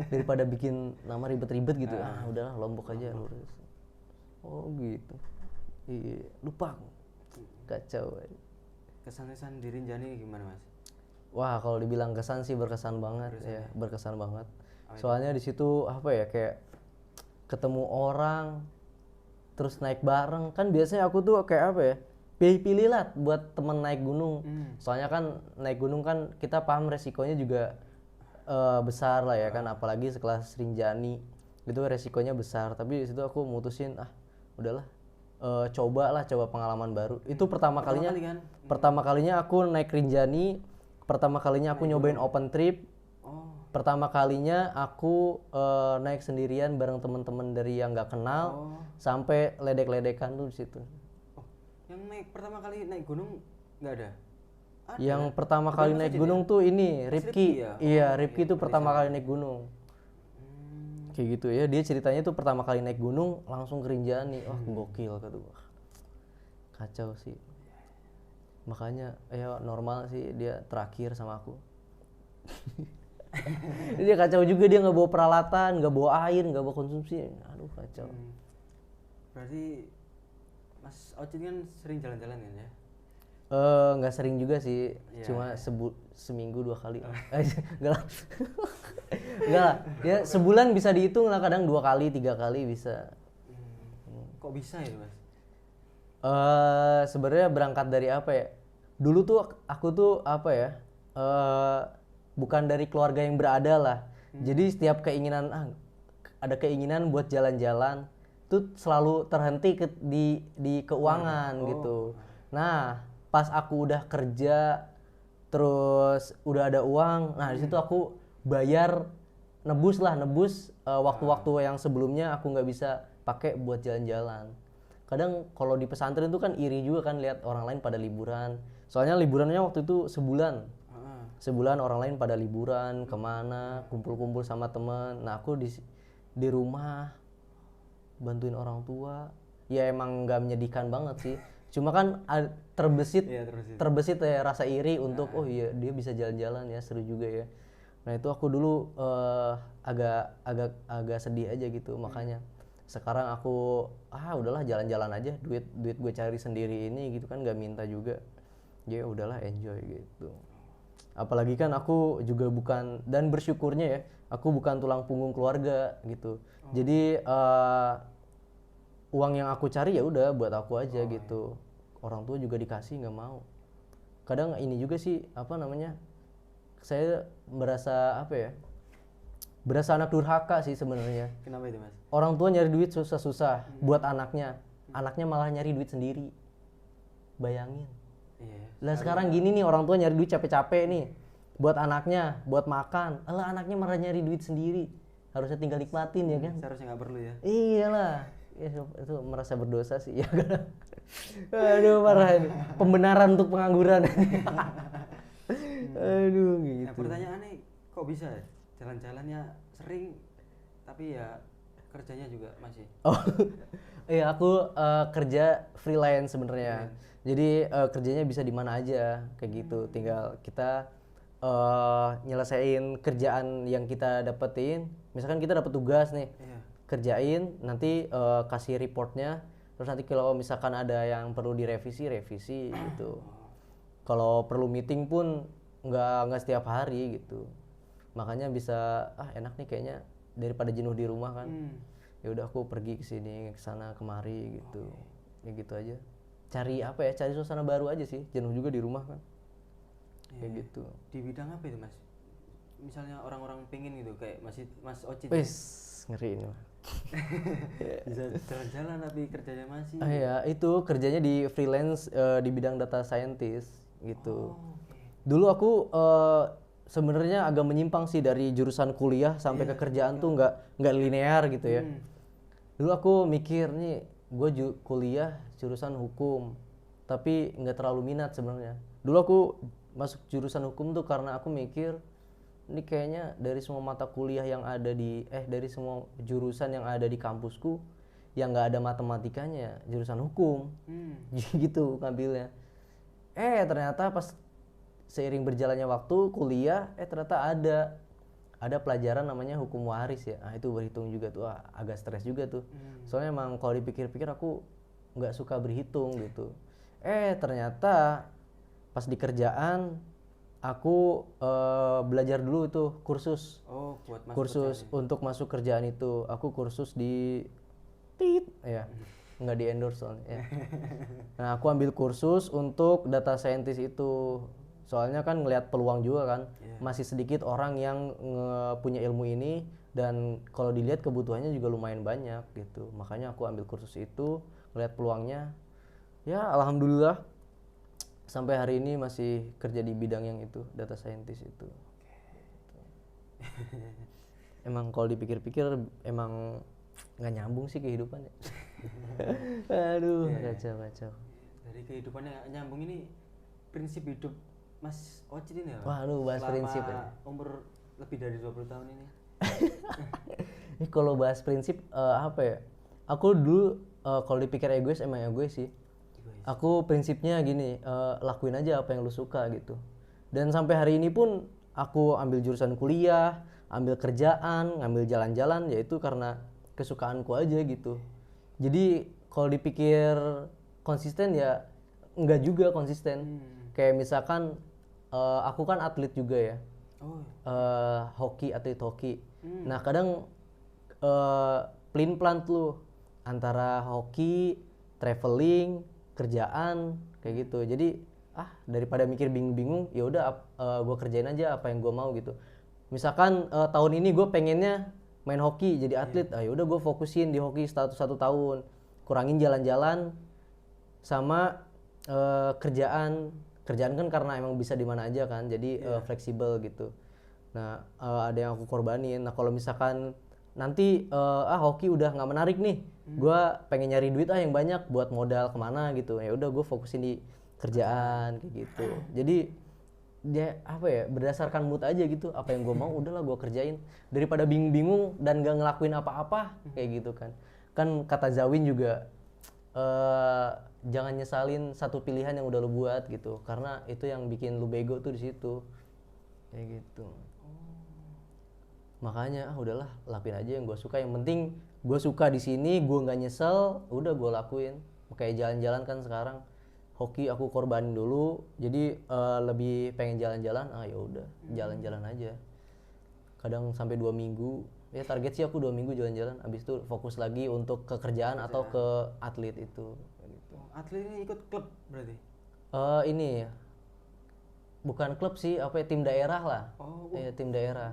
Daripada bikin nama ribet-ribet gitu. Udahlah Lombok aja lurus. Oh gitu. Iya, lupa aku. Kacau. Kesan-kesan di Rinjani gimana Mas? Wah kalau dibilang kesan sih berkesan banget ya, berkesan banget. Soalnya di situ apa ya kayak ketemu orang, terus naik bareng. Kan biasanya aku tuh kayak apa ya, pilih-pilih lah buat temen naik gunung. Soalnya kan naik gunung kan kita paham resikonya juga besar lah ya kan, apalagi sekelas Rinjani itu resikonya besar. Tapi di situ aku mutusin udahlah. Coba pengalaman baru. Itu pertama kalinya aku naik Rinjani, pertama kalinya aku nyobain open trip. pertama kalinya aku naik sendirian bareng teman-teman dari yang nggak kenal sampai ledek-ledekan tuh di situ. Oh, yang pertama kali naik gunung nggak ada? Ada. Yang pertama kali naik gunung tuh ini Rifki. ya? Iya, Rifki tuh pertama kali naik gunung. Kayak gitu ya, dia ceritanya tuh pertama kali naik gunung langsung kerinjani. Wah, gokil kata gua. Kacau sih. Makanya ya normal sih dia terakhir sama aku. Dia kacau juga, dia nggak bawa peralatan, nggak bawa air, nggak bawa konsumsi. Aduh kacau. Berarti Mas Ocit kan sering jalan-jalan kan ya? Nggak sering juga sih, cuma seminggu 2 kali. Enggak lah. Enggak lah. Ya sebulan bisa dihitung lah, kadang 2 kali, 3 kali bisa. Kok bisa ya Mas? Sebenarnya berangkat dari apa ya? Dulu tuh aku tuh apa ya? Bukan dari keluarga yang berada lah. Jadi setiap ada keinginan buat jalan-jalan tuh selalu terhenti di keuangan gitu. Nah, pas aku udah kerja terus udah ada uang, nah di situ aku bayar nebus waktu-waktu yang sebelumnya aku nggak bisa pakai buat jalan-jalan. Kadang kalau di pesantren itu kan iri juga kan lihat orang lain pada liburan. Soalnya liburannya waktu itu sebulan orang lain pada liburan kemana, kumpul-kumpul sama temen. Nah aku di rumah bantuin orang tua. Ya emang nggak menyedihkan banget sih. Cuma kan terbesit ya rasa iri untuk oh iya dia bisa jalan-jalan ya, seru juga ya. Nah itu aku dulu agak sedih aja gitu. Makanya sekarang aku udahlah jalan-jalan aja, duit gue cari sendiri ini gitu kan, nggak minta juga. Ya udahlah enjoy gitu. Apalagi kan aku juga bukan, dan bersyukurnya ya aku bukan tulang punggung keluarga gitu. Jadi uang yang aku cari ya udah buat aku aja gitu. Orang tua juga dikasih nggak mau. Kadang ini juga sih saya berasa berasa anak durhaka sih sebenarnya. Kenapa itu Mas? Orang tua nyari duit susah-susah buat anaknya malah nyari duit sendiri. Bayangin. Lah sekarang gini nih, orang tua nyari duit capek-capek nih buat anaknya, buat makan. Alah anaknya malah nyari duit sendiri. Harusnya tinggal nikmatin ya kan. Seharusnya nggak perlu ya. Iyalah. Ya, itu merasa berdosa sih ya kan. Aduh parah ini. Pembenaran untuk pengangguran. Aduh gitu. Nah, pertanyaannya kok bisa jalan-jalannya sering tapi ya kerjanya juga masih? Oh iya, aku kerja freelance sebenarnya. Jadi kerjanya bisa di mana aja kayak gitu. Tinggal kita nyelesain kerjaan yang kita dapetin. Misalkan kita dapat tugas nih, kerjain, nanti kasih reportnya. Terus nanti kalau misalkan ada yang perlu revisi gitu. Kalau perlu meeting pun nggak setiap hari gitu. Makanya bisa enak nih kayaknya daripada jenuh di rumah kan. Ya udah aku pergi ke sini, ke sana, kemari gitu. Ya gitu aja. Cari suasana baru aja sih. Jenuh juga di rumah kan. Kayak gitu. Di bidang apa itu Mas? Misalnya orang-orang pengen gitu kayak Mas Ocit. Ngeri ini. Bisa jalan-jalan tapi kerjanya masih. Iya, itu kerjanya di freelance di bidang data scientist gitu. Dulu aku sebenarnya agak menyimpang sih dari jurusan kuliah sampai ke kerjaan tuh nggak linear gitu ya. Dulu aku mikir nih, gue kuliah jurusan hukum, tapi nggak terlalu minat sebenarnya. Dulu aku masuk jurusan hukum tuh karena aku mikir ini kayaknya dari semua mata kuliah yang ada dari semua jurusan yang ada di kampusku yang nggak ada matematikanya jurusan hukum. Gitu ngambilnya. Ternyata pas seiring berjalannya waktu kuliah ternyata ada pelajaran namanya hukum waris ya. Itu berhitung juga tuh, agak stres juga tuh. Soalnya emang kalau dipikir-pikir aku nggak suka berhitung gitu. Ternyata pas di kerjaan aku belajar dulu tuh kursus. Buat masuk kursus untuk masuk kerjaan itu. Aku kursus di nggak di endorse soalnya ya. Nah aku ambil kursus untuk data scientist itu. Soalnya kan ngelihat peluang juga kan, masih sedikit orang yang punya ilmu ini, dan kalau dilihat kebutuhannya juga lumayan banyak gitu. Makanya aku ambil kursus itu, ngelihat peluangnya. Ya alhamdulillah sampai hari ini masih kerja di bidang yang itu, data scientist itu. Emang kalau dipikir-pikir emang nggak nyambung sih kehidupannya. Aduh, kacau. Dari kehidupannya nggak nyambung ini prinsip hidup Mas Ocit ini ya. Waduh, bahas prinsip ya. Umur lebih dari 20 tahun ini. Ini kalau bahas prinsip apa ya? Aku dulu kalau dipikir egois emang egois sih. Aku prinsipnya gini, lakuin aja apa yang lu suka gitu. Dan sampai hari ini pun aku ambil jurusan kuliah, ambil kerjaan, ngambil jalan-jalan, yaitu karena kesukaanku aja gitu. Jadi kalau dipikir konsisten ya enggak juga konsisten. Kayak misalkan aku kan atlet juga ya. Atlet hoki. Nah kadang pelin-pelan tuh antara hoki, traveling, kerjaan kayak gitu. Jadi daripada mikir bingung-bingung, ya udah gue kerjain aja apa yang gue mau gitu. Misalkan tahun ini gue pengennya main hoki jadi atlet, ya udah gue fokusin di hoki satu tahun, kurangin jalan-jalan sama kerjaan kan karena emang bisa di mana aja kan, jadi fleksibel gitu. Nah ada yang aku korbanin. Nah kalau misalkan nanti hoki udah nggak menarik nih, gue pengen nyari duit yang banyak buat modal kemana gitu, ya udah gue fokusin di kerjaan kayak gitu. Jadi dia apa ya, berdasarkan mood aja gitu, apa yang gue mau udahlah gue kerjain daripada bingung-bingung dan gak ngelakuin apa-apa kayak gitu kan. Kan kata Zawin juga jangan nyesalin satu pilihan yang udah lu buat gitu, karena itu yang bikin lu bego tuh di situ kayak gitu. Makanya udahlah lakuin aja yang gue suka, yang penting gue suka di sini, gue nggak nyesel, udah gue lakuin. Kayak jalan-jalan kan sekarang hoki aku korbanin dulu, jadi lebih pengen jalan-jalan, ya udah jalan-jalan aja. Kadang sampai 2 minggu, ya target sih aku 2 minggu jalan-jalan, abis itu fokus lagi untuk ke kerjaan atau ke atlet itu. Gitu. Atlet ini ikut klub berarti? Ini bukan klub sih, tim daerah lah. Tim daerah.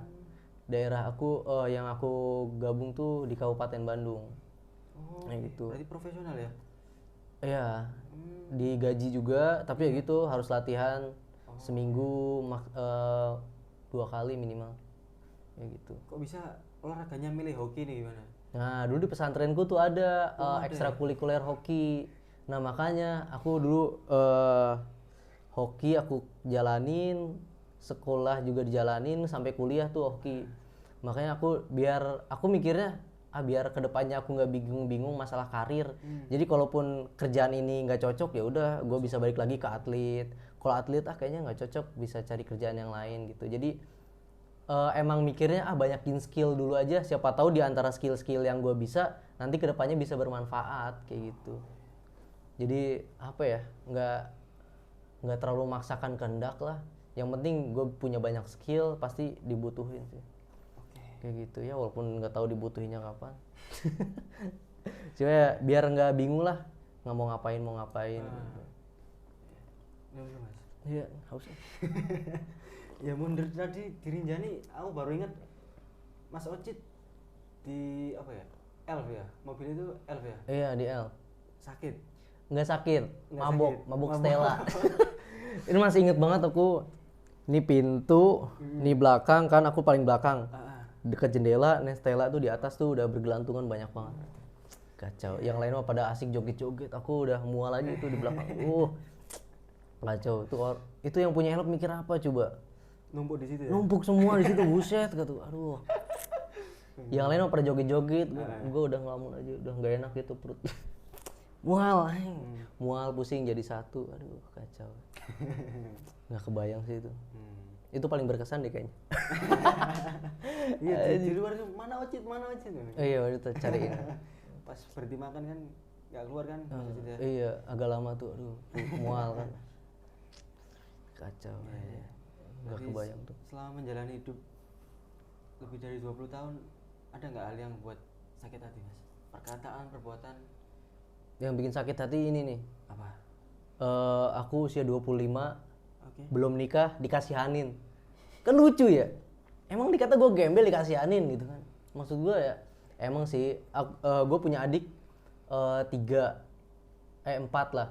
Daerah aku yang aku gabung tuh di Kabupaten Bandung. Gitu. Berarti profesional ya? Iya. Digaji juga, tapi ya gitu harus latihan seminggu 2 kali minimal. Ya gitu. Kok bisa olahraganya milih hoki nih gimana? Nah, dulu di pesantrenku tuh ada ekstrakurikuler hoki. Nah, makanya aku dulu hoki aku jalanin, sekolah juga dijalanin, sampai kuliah tuh hoki. Makanya aku mikirnya biar kedepannya aku nggak bingung-bingung masalah karir. Jadi kalaupun kerjaan ini nggak cocok, ya udah gue bisa balik lagi ke atlet. Kalau atlet kayaknya nggak cocok, bisa cari kerjaan yang lain gitu. Jadi emang mikirnya banyakin skill dulu aja, siapa tahu di antara skill-skill yang gue bisa nanti kedepannya bisa bermanfaat kayak gitu. Jadi apa ya, nggak terlalu maksakan kehendak lah. Yang penting gue punya banyak skill, pasti dibutuhin sih. Kayak gitu ya, walaupun nggak tahu dibutuhinnya kapan. Cuma ya, biar nggak bingung lah, nggak mau ngapain gitu. Iya, harusnya. Ya mundur tadi dirinjani, aku baru ingat Mas Ocit di apa ya, Elf ya, mobil itu Elf ya? Iya di Elf. Sakit? Nggak sakit, mabok Stella. Ini masih inget banget aku. Ini pintu, ini belakang kan, aku paling belakang. Dekat jendela, Stella tuh di atas tuh udah bergelantungan banyak banget. Kacau. Yang lain mah pada asik joget-joget, aku udah mual aja tuh di belakang. Kacau. Itu yang punya helm mikir apa coba? Numpuk di situ ya? Numpuk semua di situ, buset kata. Aduh. Yang lain mah pada joget-joget, gue udah ngelamun aja, udah nggak enak gitu perut. Mual pusing jadi satu. Aduh, kacau. Nggak kebayang sih itu. Itu paling berkesan deh kayaknya. Iya, di luar itu mana Ocit? Iya, itu cariin. Pas berhenti makan kan nggak keluar kan? Iya, agak lama tuh, aduh, mual kan. Kacau. Nggak kebayang tuh. Selama menjalani hidup lebih dari 20 tahun, ada nggak hal yang buat sakit hati, Mas? Perkataan, perbuatan? Yang bikin sakit hati ini nih. Apa? Aku usia 25, belum nikah dikasihanin. Kan lucu ya, emang dikata gue gembel dikasihanin gitu kan. Maksud gue ya emang sih gue punya adik 4 lah.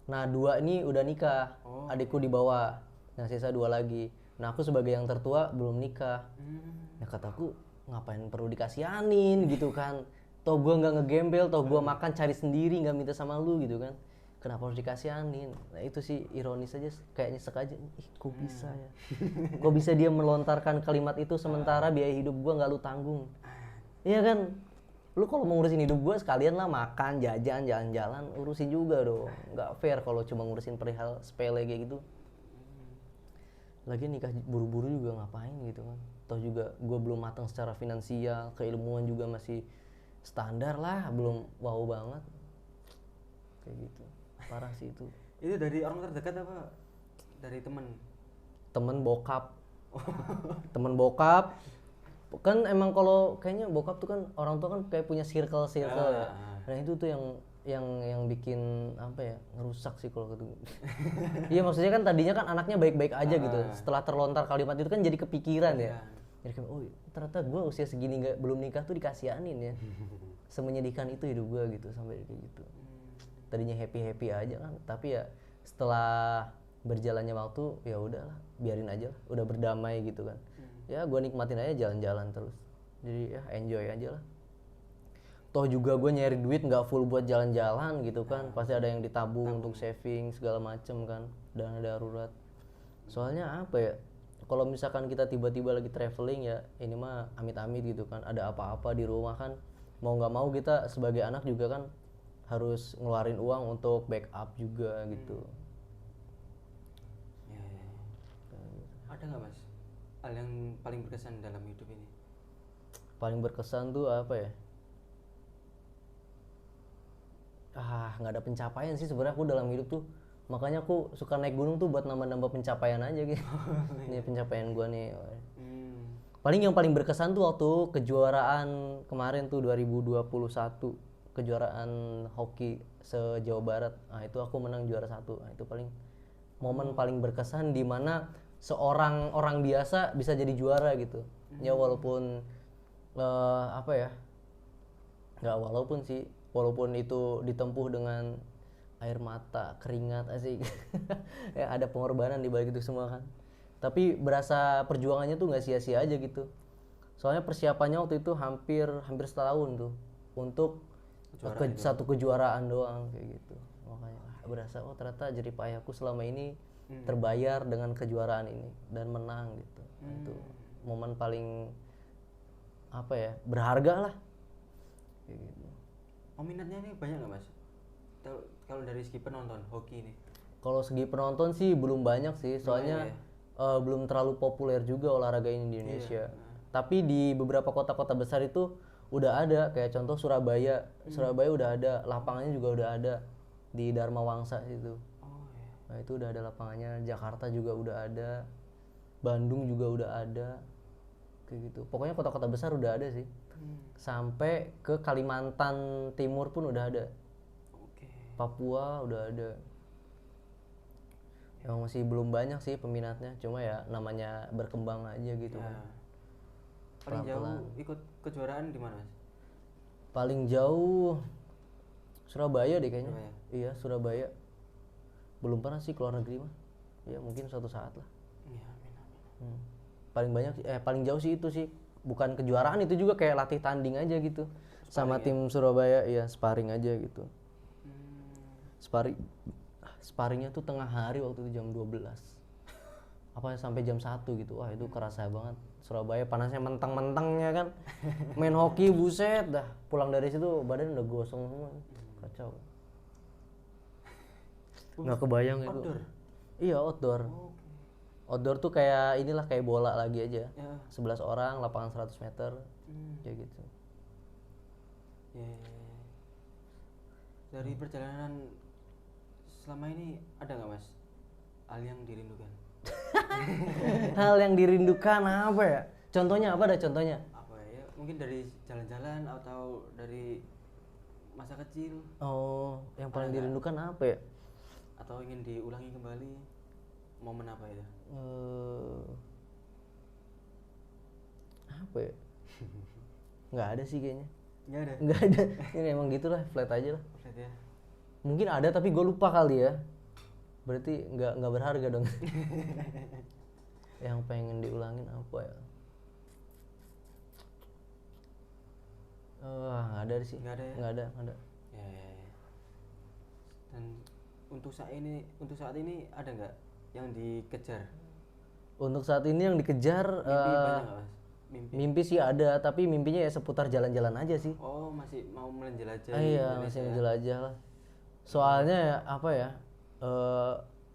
Nah 2 ini udah nikah, adikku di bawah, nah sisa 2 lagi. Nah aku sebagai yang tertua belum nikah. Ya kataku ngapain perlu dikasihanin gitu kan, toh gue nggak ngegembel, toh gue makan cari sendiri nggak minta sama lu gitu kan, kenapa harus dikasihanin. Nah itu sih ironis aja, kayak nyesek aja, ih kok bisa ya, kok bisa dia melontarkan kalimat itu sementara biaya hidup gue nggak lu tanggung. Iya kan, lu kalau mau ngurusin hidup gue sekalian lah makan, jajan, jalan-jalan, urusin juga dong. Nggak fair kalau cuma ngurusin perihal sepele kayak gitu. Lagi nikah buru-buru juga ngapain gitu kan, toh juga gue belum matang secara finansial, keilmuan juga masih standar lah, belum wow banget kayak gitu. Parah sih itu. Itu dari orang terdekat apa dari Temen bokap. Temen bokap kan, emang kalau kayaknya bokap tuh kan orang tua kan kayak punya circle ya. Nah itu tuh yang bikin apa ya, ngerusak sih kalau gitu. Iya maksudnya kan tadinya kan anaknya baik-baik aja gitu, setelah terlontar kalimat itu kan jadi kepikiran ya. Jadi kayak, oh ternyata gue usia segini belum nikah tuh dikasihanin ya. Semenyedihkan itu hidup gue gitu sampai kayak gitu. Tadinya happy aja kan, tapi ya setelah berjalannya waktu ya udahlah, biarin aja lah, udah berdamai gitu kan. Ya gue nikmatin aja jalan-jalan terus, jadi ya enjoy aja lah. Toh juga gue nyari duit nggak full buat jalan-jalan gitu kan, pasti ada yang ditabung untuk saving segala macem kan, dana darurat. Soalnya apa ya, kalau misalkan kita tiba-tiba lagi traveling ya, ini mah amit-amit gitu kan, ada apa-apa di rumah kan, mau nggak mau kita sebagai anak juga kan harus ngeluarin uang untuk backup juga gitu. Ya. Ada nggak mas hal yang paling berkesan dalam hidup ini? Paling berkesan tuh apa ya, nggak ada pencapaian sih sebenarnya aku dalam hidup tuh, makanya aku suka naik gunung tuh buat nambah-nambah pencapaian aja gitu. Ini pencapaian gua nih. Paling yang paling berkesan tuh waktu kejuaraan kemarin tuh 2021, kejuaraan hoki se-Jawa Barat. Nah itu aku menang juara 1. Nah itu paling momen paling berkesan di mana seorang orang biasa bisa jadi juara gitu. Ya walaupun apa ya, nggak walaupun sih, walaupun itu ditempuh dengan air mata, keringat asik. Ya ada pengorbanan di balik itu semua kan. Tapi berasa perjuangannya tuh nggak sia-sia aja gitu. Soalnya persiapannya waktu itu hampir setahun tuh untuk satu kejuaraan doang kayak gitu. Makanya berasa oh ternyata jerih payahku selama ini terbayar dengan kejuaraan ini dan menang gitu. Itu momen paling apa ya, berharga lah kayak gitu. Minatnya ini banyak nggak mas? Kalau dari segi penonton hoki ini? Kalau segi penonton sih belum banyak sih, soalnya belum terlalu populer juga olahraga ini di Indonesia. Tapi di beberapa kota-kota besar itu udah ada, kayak contoh Surabaya. Surabaya udah ada, lapangannya juga udah ada di Dharma Wangsa itu. Nah itu udah ada lapangannya. Jakarta juga udah ada, Bandung juga udah ada, kayak gitu. Pokoknya kota-kota besar udah ada sih. Sampai ke Kalimantan Timur pun udah ada. Papua udah ada. Yang masih belum banyak sih peminatnya, cuma ya namanya berkembang aja gitu kan. Paling jauh ikut kejuaraan di mana mas? Paling jauh Surabaya deh kayaknya. Iya Surabaya. Belum pernah sih keluar negeri mah. Ya mungkin suatu saat lah. Iya, amin. Paling banyak paling jauh sih itu sih. Bukan kejuaraan, itu juga kayak latih tanding aja gitu. Sparring sama tim Surabaya, ya sparring aja gitu. Sparringnya tuh tengah hari waktu itu jam 12. Apa sampai jam 1 gitu. Wah, itu kerasa banget. Surabaya panasnya mentang-mentangnya kan. Main hoki buset dah. Pulang dari situ badan udah gosong semua. Kacau. Nggak kebayang itu. Outdoor? Iya, outdoor. Outdoor tuh kayak inilah, kayak bola lagi aja. 11 orang, lapangan 100 meter. Kayak gitu. Dari perjalanan selama ini ada nggak mas hal yang dirindukan? Hal yang dirindukan apa ya? Contohnya apa, ada contohnya? Apa ya? Mungkin dari jalan-jalan atau dari masa kecil. Oh, yang paling dirindukan apa ya? Atau ingin diulangi kembali, momen apa itu? Apa ya? Nggak ada sih kayaknya. Nggak ada. Ini emang gitulah, flat aja lah. Flat ya. Mungkin ada tapi gue lupa kali ya. Berarti nggak berharga dong. Yang pengen diulangin apa ya? Nggak ada sih. Nggak ada ya? Nggak ada. Ya, ya, ya. Dan untuk saat ini ada nggak yang dikejar? Untuk saat ini yang dikejar Mimpi banyak nggak mas? mimpi sih ada, tapi mimpinya ya seputar jalan-jalan aja sih. Oh, masih mau menjelajah Iya, masih menjelajah lah. Soalnya ya, apa ya?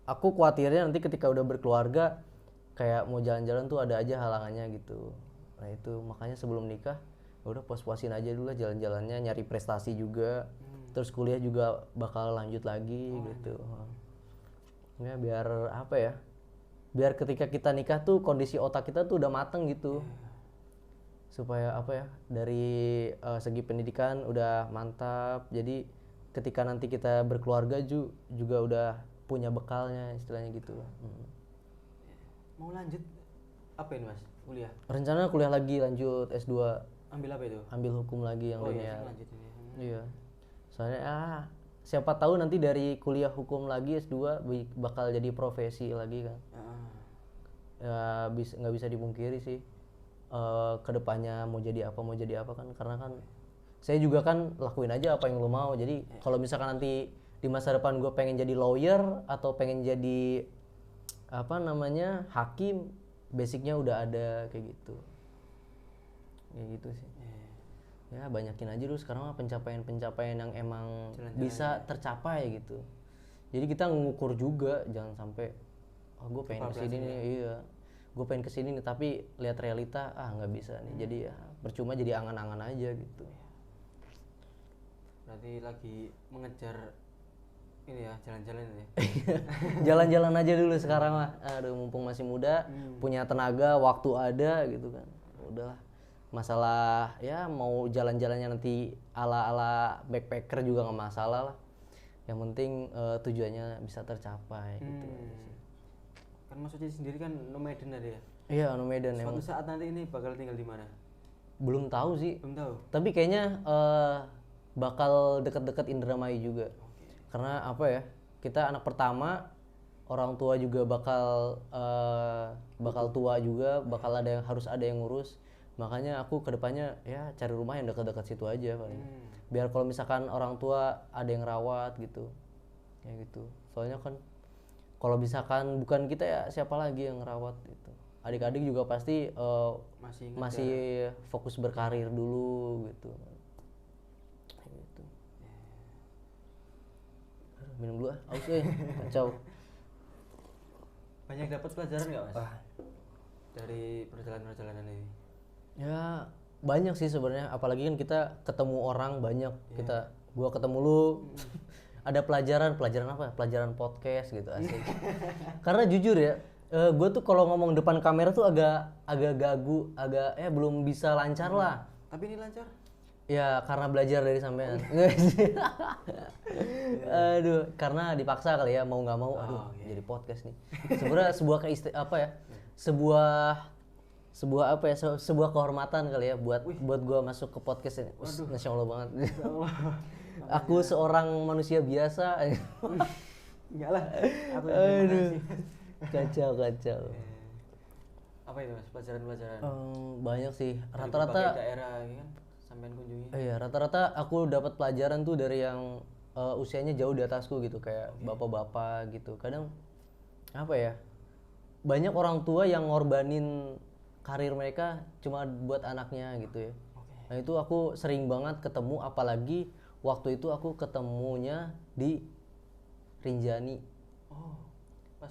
Aku khawatirnya nanti ketika udah berkeluarga kayak mau jalan-jalan tuh ada aja halangannya gitu. Nah itu makanya sebelum nikah udah puas-puasin aja dulu lah jalan-jalannya, nyari prestasi juga. Terus kuliah juga bakal lanjut lagi gitu. Ya biar apa ya? Biar ketika kita nikah tuh kondisi otak kita tuh udah mateng gitu. Supaya apa ya? Dari segi pendidikan udah mantap. Jadi ketika nanti kita berkeluarga juga udah punya bekalnya istilahnya gitu. Mau lanjut apa ini mas? Kuliah? Rencana kuliah lagi lanjut S2. Ambil apa itu? Ambil hukum lagi yang Iya, linear. lanjut ini. Iya. Soalnya siapa tahu nanti dari kuliah hukum lagi S2 bakal jadi profesi lagi kan. Ya nggak bisa dipungkiri sih. Kedepannya mau jadi apa kan, karena kan saya juga kan lakuin aja apa yang lo mau. Jadi kalau misalkan nanti di masa depan gue pengen jadi lawyer atau pengen jadi apa namanya hakim, basicnya udah ada kayak gitu. Ya gitu sih. Ya banyakin aja dulu sekarang mah pencapaian yang emang bisa tercapai gitu. Jadi kita ngukur juga, jangan sampai gue pengen kesini nih, iya gue pengen kesini nih tapi lihat realita nggak bisa nih. Jadi ya percuma jadi angan-angan aja gitu. Berarti lagi mengejar ini ya, jalan-jalan ya. Jalan-jalan aja dulu sekarang mah. Aduh mumpung masih muda, punya tenaga, waktu ada gitu kan. Udahlah. Masalah ya mau jalan-jalannya nanti ala-ala backpacker juga nggak masalah lah. Yang penting tujuannya bisa tercapai gitu. Kan Mas Uci sendiri kan nomaden ada ya? Iya, nomaden. Suatu saat nanti ini bakal tinggal di mana? Belum tahu sih. Belum tahu. Tapi kayaknya bakal deket-deket Indramayu juga. Karena apa ya? Kita anak pertama, orang tua juga bakal tua juga, bakal harus ada yang ngurus. Makanya aku kedepannya ya cari rumah yang dekat-dekat situ aja paling. Biar kalau misalkan orang tua ada yang rawat gitu, kayak gitu. Soalnya kan kalau misalkan bukan kita ya siapa lagi yang ngerawat gitu. Adik-adik juga pasti masih fokus berkarir dulu gitu. Gitu. Minum dulu aus kacau. Banyak dapat pelajaran nggak mas? Dari perjalanan ini? Ya banyak sih sebenarnya, apalagi kan kita ketemu orang banyak. Gua ketemu lu ada pelajaran apa? Pelajaran podcast gitu asik. Karena jujur ya, gue tuh kalau ngomong depan kamera tuh agak gagu, belum bisa lancar lah. Tapi ini lancar? Ya karena belajar dari sampean. Aduh, karena dipaksa kali ya, mau nggak mau. Jadi podcast nih. Sebenarnya sebuah kehormatan kali ya buat gue masuk ke podcast ini. Masya Allah banget. Aku seorang manusia biasa. Enggak lah. Aduh. Kacau. Apa itu mas? Pelajaran? Banyak sih. Dari Rata-rata berbagai daerah kan sampean kunjungi. Iya, rata-rata aku dapat pelajaran tuh dari yang usianya jauh di atasku gitu, kayak bapak-bapak gitu. Kadang apa ya? Banyak orang tua yang ngorbanin karir mereka cuma buat anaknya gitu ya. Nah itu aku sering banget ketemu, apalagi waktu itu aku ketemunya di Rinjani.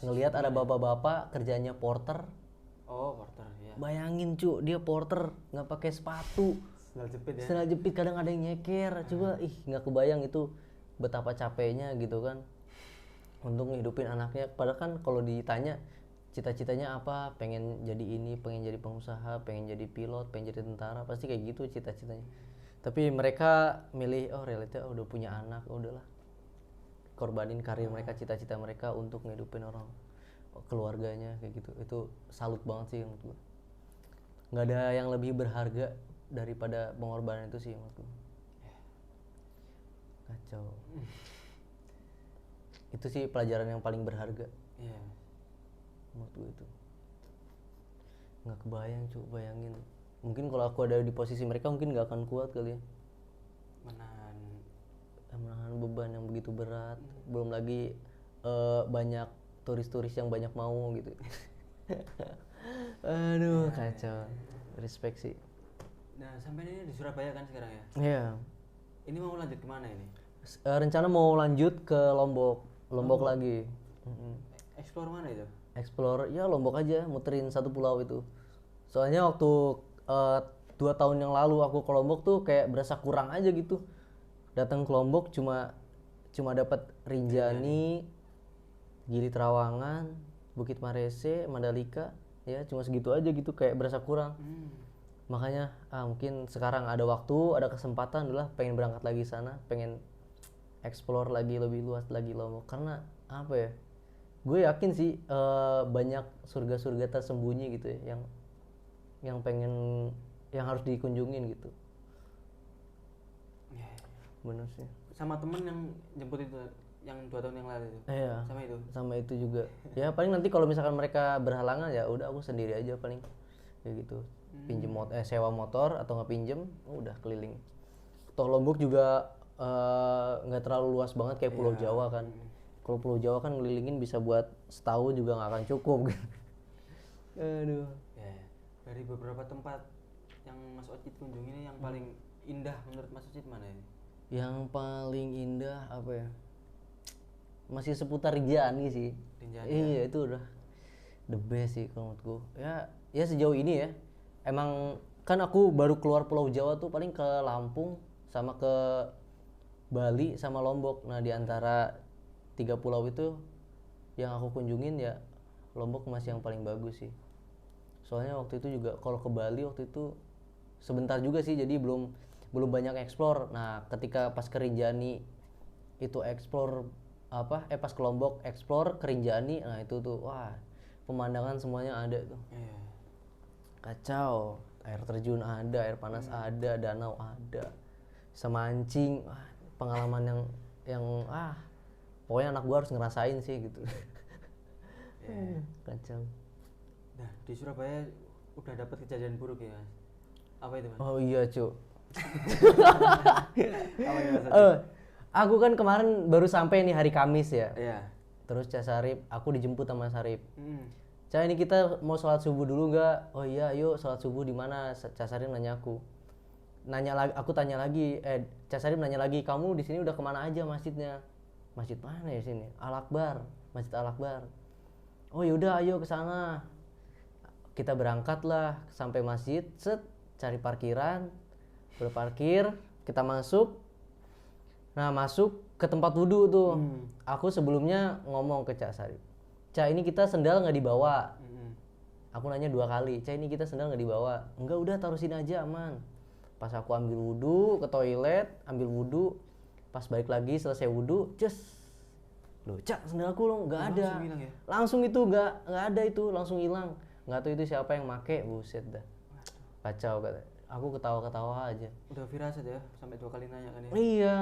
Ngelihat ada bapak-bapak kerjanya porter. Porter ya. Bayangin cu, dia porter nggak pakai sepatu. Sendal jepit kadang ada yang nyeker. Coba nggak kebayang itu betapa capeknya gitu kan. Untuk ngehidupin anaknya. Padahal kan kalau ditanya cita-citanya apa, pengen jadi ini, pengen jadi pengusaha, pengen jadi pilot, pengen jadi tentara, pasti kayak gitu cita-citanya. Tapi mereka milih realita udah punya anak, udahlah korbanin karir mereka, cita-cita mereka untuk ngehidupin orang keluarganya kayak gitu. Itu salut banget sih menurut gue. Nggak ada yang lebih berharga daripada pengorbanan itu sih menurut gue. Kacau. Itu sih pelajaran yang paling berharga. Menurut gue itu nggak kebayang, bayangin mungkin kalau aku ada di posisi mereka mungkin nggak akan kuat kali ya. menahan beban yang begitu berat. Belum lagi banyak turis-turis yang banyak mau gitu. Aduh, kacau. Respect sih. Nah, sampai ini di Surabaya kan sekarang ya? Iya. Ini mau lanjut kemana ini? Rencana mau lanjut ke Lombok lagi. Explore mana itu? Explore ya Lombok aja, muterin satu pulau itu. Soalnya waktu 2 tahun yang lalu aku ke Lombok tuh kayak berasa kurang aja gitu. Datang ke Lombok cuma dapat Rinjani, Gili Trawangan, Bukit Marese, Mandalika, ya cuma segitu aja gitu, kayak berasa kurang. Makanya mungkin sekarang ada waktu, ada kesempatan lah, pengen berangkat lagi sana, pengen explore lagi lebih luas lagi Lombok. Karena apa ya, gue yakin sih banyak surga-surga tersembunyi gitu ya, yang harus dikunjungin gitu. Bener sih. Sama temen yang jemput itu, yang 2 tahun yang lalu itu. Iya. Sama itu juga. Ya paling nanti kalau misalkan mereka berhalangan ya udah aku sendiri aja paling, kayak gitu. Pinjem sewa motor atau nggak pinjem, udah keliling. Toh Lombok juga nggak terlalu luas banget kayak Pulau Jawa kan. Kalau Pulau Jawa kan ngelilingin bisa buat setahun juga nggak akan cukup gitu. Aduh. Ya, dari beberapa tempat yang Mas Ocit kunjungi ini yang paling indah menurut Mas Ocit mana ini? Yang paling indah apa ya? Masih seputar Rinjani sih. Iya, itu udah the best sih kalau menurutku. Ya sejauh ini ya. Emang kan aku baru keluar Pulau Jawa tuh paling ke Lampung sama ke Bali sama Lombok. Nah, di antara 3 pulau itu yang aku kunjungin ya Lombok masih yang paling bagus sih. Soalnya waktu itu juga kalau ke Bali waktu itu sebentar juga sih, jadi belum banyak explore. Nah, ketika pas ke Rinjani itu explore pas ke Lombok explore ke Rinjani, nah itu tuh wah, pemandangan semuanya ada tuh. Kacau, air terjun ada, air panas ada, danau ada, semancing, pengalaman yang pokoknya anak gua harus ngerasain sih gitu. Kacau. Nah, di Surabaya udah dapat kejadian buruk ya, Mas? Apa itu, Mas? Oh iya, Cuk. Apa itu, Mas? Aku kan kemarin baru sampai nih hari Kamis ya. Iya. Terus Cak Sarip, aku dijemput sama Sarip. Cak, ini kita mau sholat subuh dulu nggak? Oh iya, yuk sholat subuh di mana? Cak Sarip nanya aku. Aku tanya lagi, Cak Sarip nanya lagi, kamu di sini udah kemana aja masjidnya? Masjid mana ya sini? Al-Akbar, Masjid Al-Akbar. Oh yaudah, ayo ke sana. Kita berangkat lah sampai masjid, cari parkiran, berparkir, kita masuk. Nah, masuk ke tempat wudhu tuh. Aku sebelumnya ngomong ke Cak Sarip, Cak, ini kita sendal nggak dibawa? Aku nanya 2 kali, Cak, ini kita sendal nggak dibawa? Enggak, udah taruh sini aja, aman. Pas aku ambil wudhu, ke toilet, ambil wudhu, pas balik lagi selesai wudhu, loh Cak, sendalku lo nggak ada. Langsung itu nggak ada itu, langsung hilang. Nggak tahu itu siapa yang make, buset dah. Kacau kata. Aku ketawa-ketawa aja. Udah firasat ya, sampai 2 kali nanya kan ya? Iya,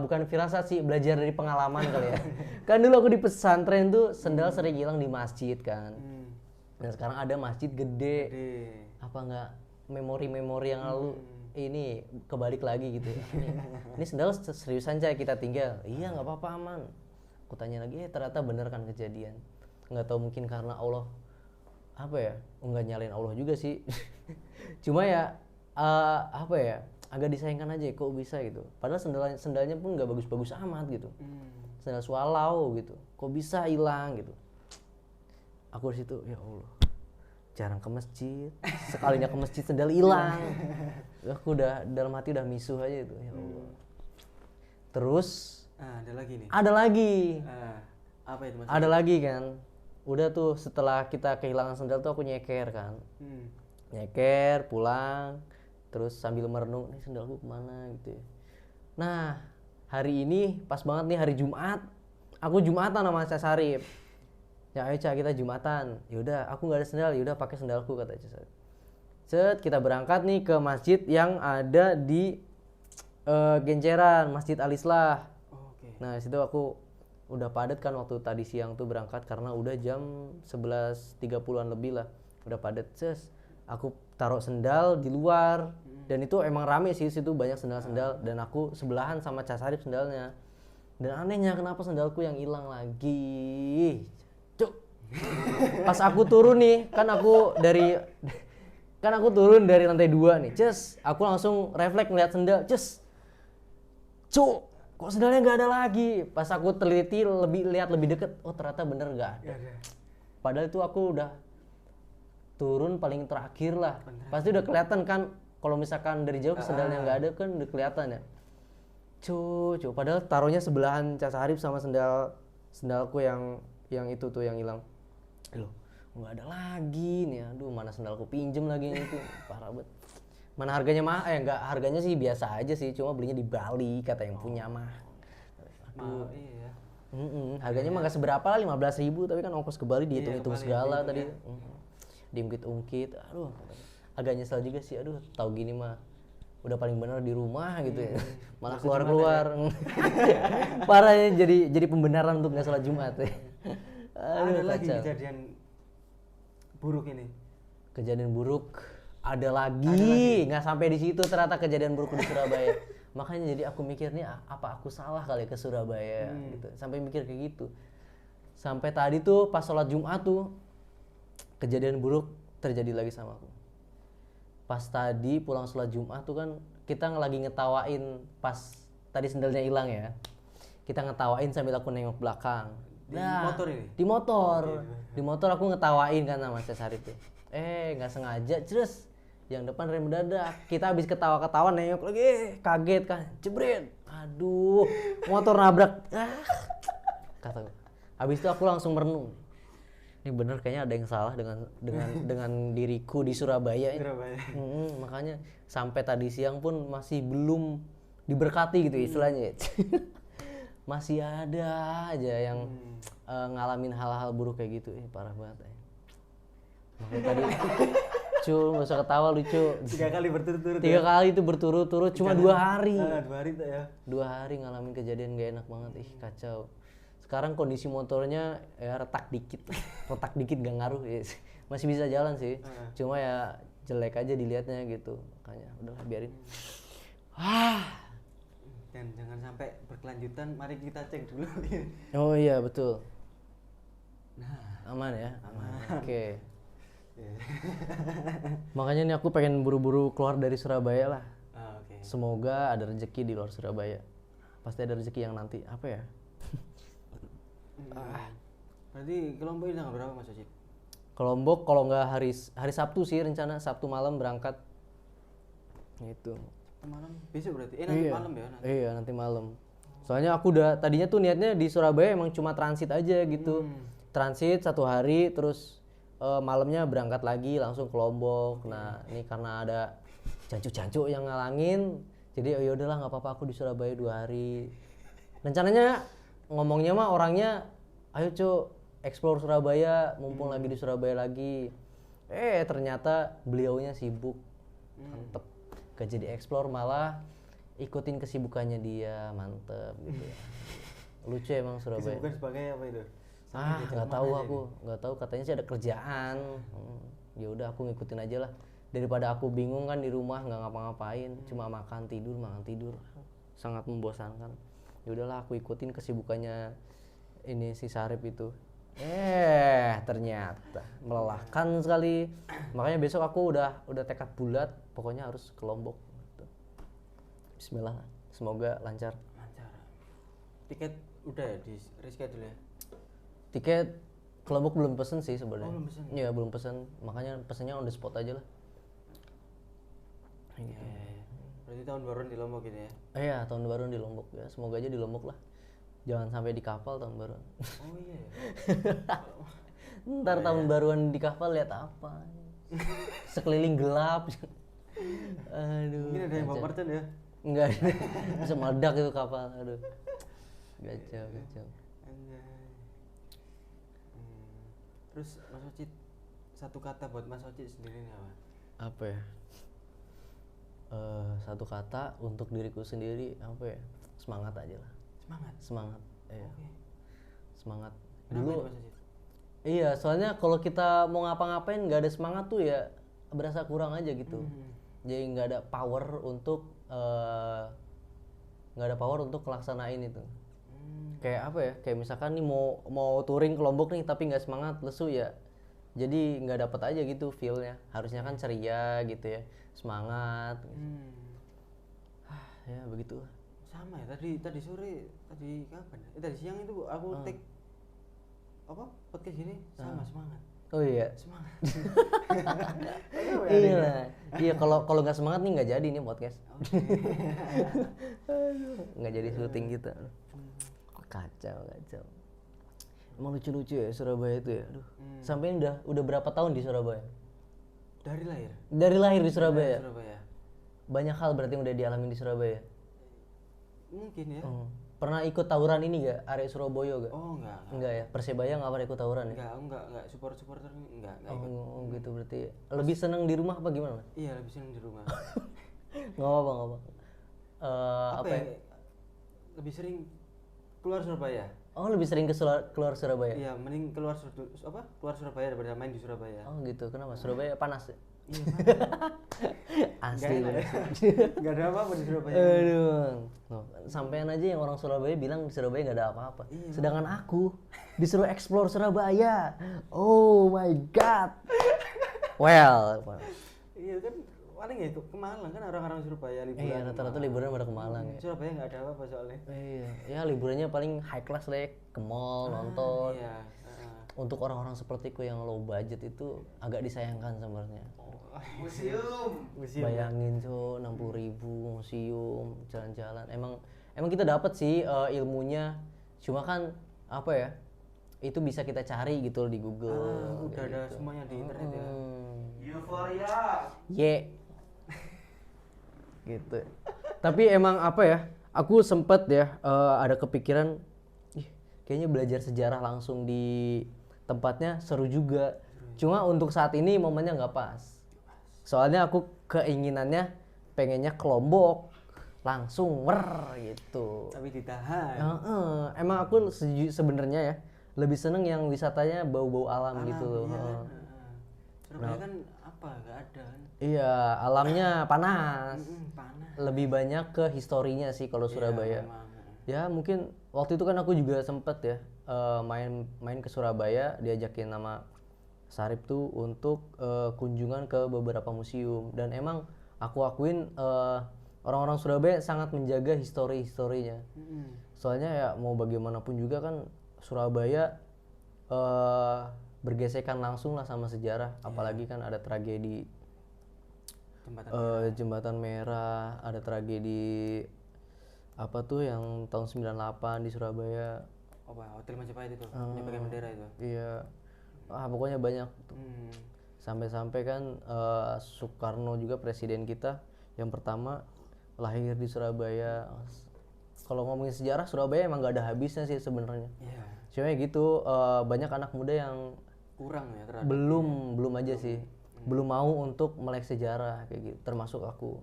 bukan firasat sih, belajar dari pengalaman kali ya. Kan dulu aku di pesantren tuh sendal sering hilang di masjid kan. Dan sekarang ada masjid gede. Apa nggak memori-memori yang lalu ini kebalik lagi gitu. Ini sendal seriusan Cak kita tinggal. Iya, nggak apa-apa, aman. Aku tanya lagi, ternyata bener kan kejadian. Nggak tahu mungkin karena Allah nggak nyalain Allah juga sih. Cuma ya agak disayangkan aja kok bisa gitu. Padahal sendalnya pun nggak bagus-bagus amat gitu. Sendal swallow gitu, kok bisa hilang gitu. Aku di situ, ya Allah, jarang ke masjid, sekalinya ke masjid sendal hilang. Aku udah dalam hati udah misuh aja itu, ya Allah. Terus ada lagi nih. Ada lagi. Apa itu, Mas? Ada lagi kan. Udah tuh setelah kita kehilangan sendal tuh aku nyeker kan. Nyeker pulang, terus sambil merenung, nih sendalku kemana gitu ya. Nah, hari ini pas banget nih hari Jumat. Aku Jumatan sama Cak Sarip. Ya ayo Cak, kita Jumatan. Yaudah, aku nggak ada sendal, yaudah pakai sendalku kata Cak Sarip. Kita berangkat nih ke masjid yang ada di Genceran, Masjid Al-Islah. Nah, situ aku udah padat kan waktu tadi siang tuh berangkat karena udah jam 11.30-an lebih lah. Udah padat. Aku taruh sendal di luar. Dan itu emang rame sih, situ banyak sendal-sendal. Dan aku sebelahan sama Cas Arif sendalnya. Dan anehnya kenapa sendalku yang hilang lagi, cuk. Pas aku turun nih, kan aku turun dari lantai 2 nih, Ces. Aku langsung refleks ngeliat sendal, Ces. Cuk, kok sendalnya nggak ada lagi? Pas aku teliti lihat lebih deket, oh ternyata bener nggak ada. Padahal itu aku udah turun paling terakhir lah. Pasti udah kelihatan kan. Kalau misalkan dari jauh sendalnya nggak ada kan udah kelihatan ya. Cu, padahal taruhnya sebelahan Cas Arif sama sendalku yang itu tuh yang hilang. Loh, nggak ada lagi nih. Aduh, mana sendalku pinjem lagi yang itu. Parah banget. Mana harganya nggak, harganya sih biasa aja sih, cuma belinya di Bali kata yang punya mah. Aduh. Iya. Harganya mah nggak seberapa lah, 15.000, tapi kan ongkos ke Bali dihitung-hitung segala tadi. Diungkit-ungkit. Aduh. Agak nyesel juga sih, aduh tahu gini mah udah paling benar di rumah gitu ya. Malah keluar parahnya jadi pembenaran untuk nggak sholat Jumat ya. Ada lagi kejadian buruk ini. Kejadian buruk ada lagi. Nggak sampai di situ ternyata kejadian buruk di Surabaya. Makanya jadi aku mikir nih, apa aku salah kali ke Surabaya gitu, sampai mikir kayak gitu. Sampai tadi tuh pas sholat Jumat tuh kejadian buruk terjadi lagi sama aku. Pas tadi pulang sholat Jumat tuh kan kita lagi ngetawain pas tadi sendalnya hilang ya. Kita ngetawain sambil aku nengok belakang. Motor ini? Di motor. Di motor aku ngetawain kan sama Cas Arif tuh. Nggak sengaja, terus yang depan rem mendadak. Kita habis ketawa-ketawa nengok lagi, kaget kan, jebret. Aduh, motor nabrak. Kata. Habis itu aku langsung merenung. Ini bener kayaknya ada yang salah dengan diriku di Surabaya. Makanya sampai tadi siang pun masih belum diberkati gitu istilahnya. Masih ada aja yang ngalamin hal-hal buruk kayak gitu. Parah banget ya. Makanya tadi nggak usah ketawa lucu. 3 kali berturut-turut. 3 kali itu berturut-turut cuma 2 hari. 2 hari tuh ya. 2 hari ngalamin kejadian gak enak banget. Kacau. Sekarang kondisi motornya ya retak dikit gak ngaruh ya. Masih bisa jalan sih, cuma ya jelek aja dilihatnya gitu, makanya udahlah biarin. Dan jangan sampai berkelanjutan, mari kita cek dulu. Oh iya betul. Aman ya, aman. Oke. Makanya nih aku pengen buru-buru keluar dari Surabaya lah. Semoga ada rezeki di luar Surabaya. Pasti ada rezeki yang nanti apa ya? Berarti ke Lombok ini tanggal berapa Mas Ocit? Ke Lombok kalau nggak hari Sabtu sih rencana, Sabtu malam berangkat. Gitu. Sabtu malam? Besok berarti? Nanti malam ya? Iya nanti malam. Soalnya aku udah tadinya tuh niatnya di Surabaya emang cuma transit aja gitu. Transit 1 hari terus malamnya berangkat lagi langsung ke Lombok. Nah ini karena ada jancuk-jancuk yang ngalangin, jadi ya udahlah nggak apa-apa aku di Surabaya 2 hari. Rencananya ngomongnya mah orangnya ayo cuk explore Surabaya mumpung lagi di Surabaya lagi. Ternyata beliaunya sibuk. Mantep. Gak jadi explore malah ikutin kesibukannya dia. Mantep gitu ya. Lucu emang Surabaya. Kesibukan sebagai apa itu? Nggak tahu aku, nggak tahu, katanya sih ada kerjaan. Ya udah aku ngikutin aja lah. Daripada aku bingung kan di rumah nggak ngapa-ngapain, cuma makan tidur. Sangat membosankan. Ya udahlah aku ikutin kesibukannya ini si Sarip itu. Ternyata melelahkan sekali. Makanya besok aku udah tekad bulat, pokoknya harus ke Lombok. Bismillah, semoga lancar. Tiket udah ya di reschedule ya? Tiket ke Lombok belum pesen sih sebenarnya. Belum pesen? Iya belum pesen, makanya pesennya on the spot aja lah. Berarti tahun baru di Lombok gitu ya? Iya tahun baru di Lombok ya, semoga aja di Lombok lah. Jangan sampai di kapal tahun baru. Oh iya ya? Ntar tahun baruan di kapal lihat apa? Sekeliling gelap. Aduh. Mungkin ada yang bawa mercon ya? Enggak, bisa meledak itu kapal. Aduh. Gacau. Terus Mas Ocit, satu kata buat Mas Ocit sendiri nih apa? Apa ya? Satu kata untuk diriku sendiri apa ya? Semangat aja lah. Semangat. Iya. Okay. Semangat. Kenapa dulu. Mas Ocit? Iya, soalnya kalau kita mau ngapa-ngapain nggak ada semangat tuh ya berasa kurang aja gitu. Jadi nggak ada power untuk ngelaksanain itu. Kayak apa ya? Kayak misalkan nih mau touring ke Lombok nih tapi nggak semangat, lesu ya. Jadi nggak dapet aja gitu feel-nya. Harusnya kan ceria gitu ya, semangat. Gitu. Ya begitu. Sama ya, tadi sore, tadi kapan ya? Tadi siang itu aku take podcast ini sama semangat. Oh iya. Semangat. Iya. Iya kalau nggak semangat nih nggak jadi nih podcast. Nggak jadi syuting kita. Kacau. Emang lucu-lucu ya Surabaya itu ya. Aduh. Sampai udah berapa tahun di Surabaya? Dari lahir. Dari lahir di Surabaya. Surabaya. Banyak hal berarti yang udah dialami di Surabaya. Mungkin ya. Pernah ikut tawuran ini gak? Arek Surabaya gak? Oh enggak. Enggak ya? Persebaya gak pernah ikut tawuran ya? Enggak. Supporter enggak ikut. Oh gitu berarti. Lebih seneng di rumah apa gimana? Iya, lebih seneng di rumah. Nggak apa-apa. Apa ya? Lebih sering keluar Surabaya. Oh lebih sering keluar Surabaya? Iya, mending keluar Surabaya daripada main di Surabaya. Oh gitu, kenapa? Surabaya panas ya? Iya, Asli Gak ada apa-apa di Surabaya. Aduh, sampean aja yang orang Surabaya bilang di Surabaya nggak ada apa-apa. Iya, sedangkan aku disuruh explore Surabaya. Oh my god. Well, iya kan paling ya ke Malang kan orang-orang Surabaya liburan. iya rata-rata liburan pada ke Malang ya. Surabaya nggak ada apa-apa soalnya. Iya, ya liburannya paling high class deh, ke mall, nonton. Iya. Untuk orang-orang sepertiku yang low budget itu agak disayangkan sebenarnya. Museum. Bayangin 60.000 museum, jalan-jalan. Emang kita dapat sih ilmunya, cuma kan apa ya? Itu bisa kita cari gitu di Google. Udah ada gitu. semuanya di internet ya. Euforia. Gitu. Tapi emang apa ya? Aku sempet ya ada kepikiran, kayaknya belajar sejarah langsung di tempatnya seru juga. Cuma untuk saat ini momennya nggak pas. Soalnya aku keinginannya pengennya ke Lombok langsung gitu. Tapi ditahan. Emang aku sebenarnya ya lebih seneng yang wisatanya bau-bau alam gitu loh. Iya kan? Surabaya kan apa? Gak ada kan? Iya, alamnya panas. Panas. Lebih banyak ke historinya sih kalau Surabaya. Memang. Ya mungkin waktu itu kan aku juga sempet ya main ke Surabaya, diajakin nama Sarip tuh untuk kunjungan ke beberapa museum, dan emang aku akuin orang-orang Surabaya sangat menjaga historinya. Soalnya ya mau bagaimanapun juga kan Surabaya bergesekan langsung lah sama sejarah, apalagi kan ada tragedi Jembatan Merah, ada tragedi apa tuh yang tahun 98 di Surabaya. Hotel Majapahit itu, penyebagai bendera itu. Iya. Pokoknya banyak tuh. Sampai-sampai kan Soekarno juga presiden kita yang pertama lahir di Surabaya. Kalau ngomongin sejarah Surabaya emang gak ada habisnya sih sebenarnya. Iya. Cuma gitu banyak anak muda yang Kurang ya terhadap. belum aja sih. Belum mau untuk melek sejarah kayak gitu, termasuk aku.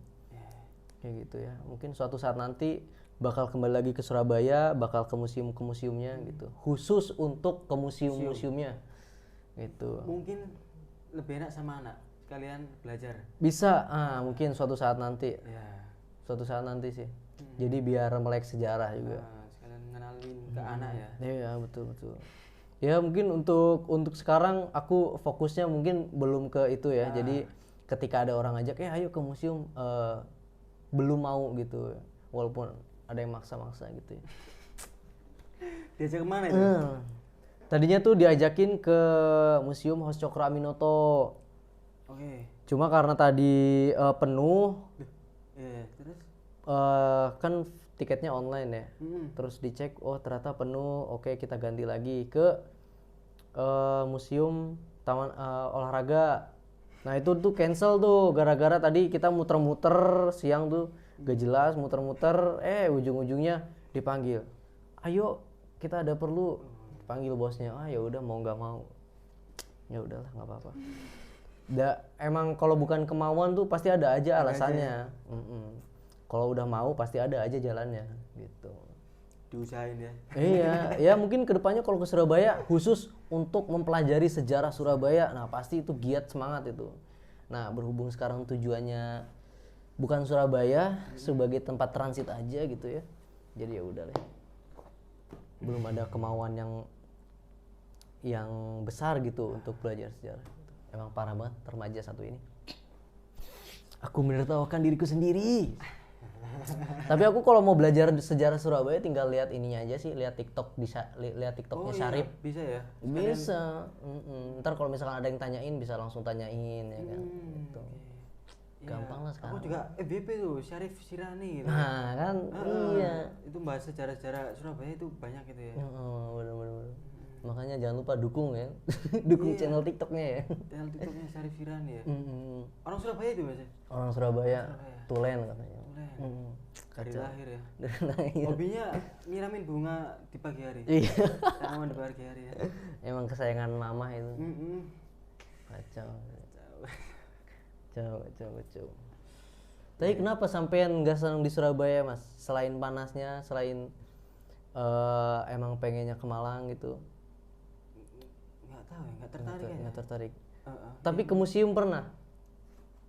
Kayak gitu ya. Mungkin suatu saat nanti bakal kembali lagi ke Surabaya, bakal ke museumnya gitu. Khusus untuk ke museumnya. Gitu. Mungkin lebih enak sama anak sekalian belajar. Bisa, mungkin suatu saat nanti. Ya. Suatu saat nanti sih. Jadi biar melek sejarah juga. Sekalian ngenalin ke anak ya. Iya, betul. Ya mungkin untuk sekarang aku fokusnya mungkin belum ke itu ya. Jadi ketika ada orang ngajak, ayo ke museum, belum mau gitu. Walaupun ada yang maksa-maksa gitu ya. Diajak kemana itu? Tadinya tuh diajakin ke Museum Hos Cokro Aminoto. Oke. Cuma karena tadi penuh, Terus? kan tiketnya online ya. Terus dicek, oh ternyata penuh. Oke, kita ganti lagi ke Museum Taman Olahraga. Nah itu tuh cancel tuh gara-gara tadi kita muter-muter siang tuh gak jelas, muter-muter. Ujung-ujungnya dipanggil. Ayo, kita ada perlu. Panggil bosnya. Ya udah mau nggak mau. Ya udahlah nggak apa-apa. Emang kalau bukan kemauan tuh pasti ada aja alasannya. Kalau udah mau pasti ada aja jalannya gitu. Diusahain ya. Iya, ya mungkin kedepannya kalau ke Surabaya khusus untuk mempelajari sejarah Surabaya, nah pasti itu giat semangat itu. Nah, berhubung sekarang tujuannya bukan Surabaya, sebagai tempat transit aja gitu ya. Jadi ya udah deh. Belum ada kemauan yang besar gitu untuk belajar sejarah. Emang parah banget remaja satu ini. Aku menertawakan diriku sendiri. Tapi aku kalau mau belajar sejarah Surabaya tinggal lihat ininya aja sih, lihat lihat TikToknya Syarif. Iya, bisa ya. Bisa. Ntar kalau misalkan ada yang tanyain bisa langsung tanyain ya kan. Gitu. Gampang lah sekarang. Aku juga FBP tuh, Syarif Sirani gitu. Nah kan, iya. Itu bahas sejarah-sejarah Surabaya itu banyak gitu ya. Bener. Makanya jangan lupa dukung ya, dukung channel TikToknya ya. Channel TikToknya Syarif Sirani ya. Orang Surabaya itu Mas? Orang Surabaya, Tulen katanya. Dari lahir ya. Dari lahir. Hobinya nyiramin bunga di pagi hari. Iya. Tanaman di pagi hari ya. Emang kesayangan mama itu. Kacau. Kacau. Tapi kenapa sampean nggak senang di Surabaya Mas? Selain panasnya, selain emang pengennya ke Malang gitu? Nggak tahu ya, nggak tertarik ya. Nggak tertarik. Tapi ke museum pernah?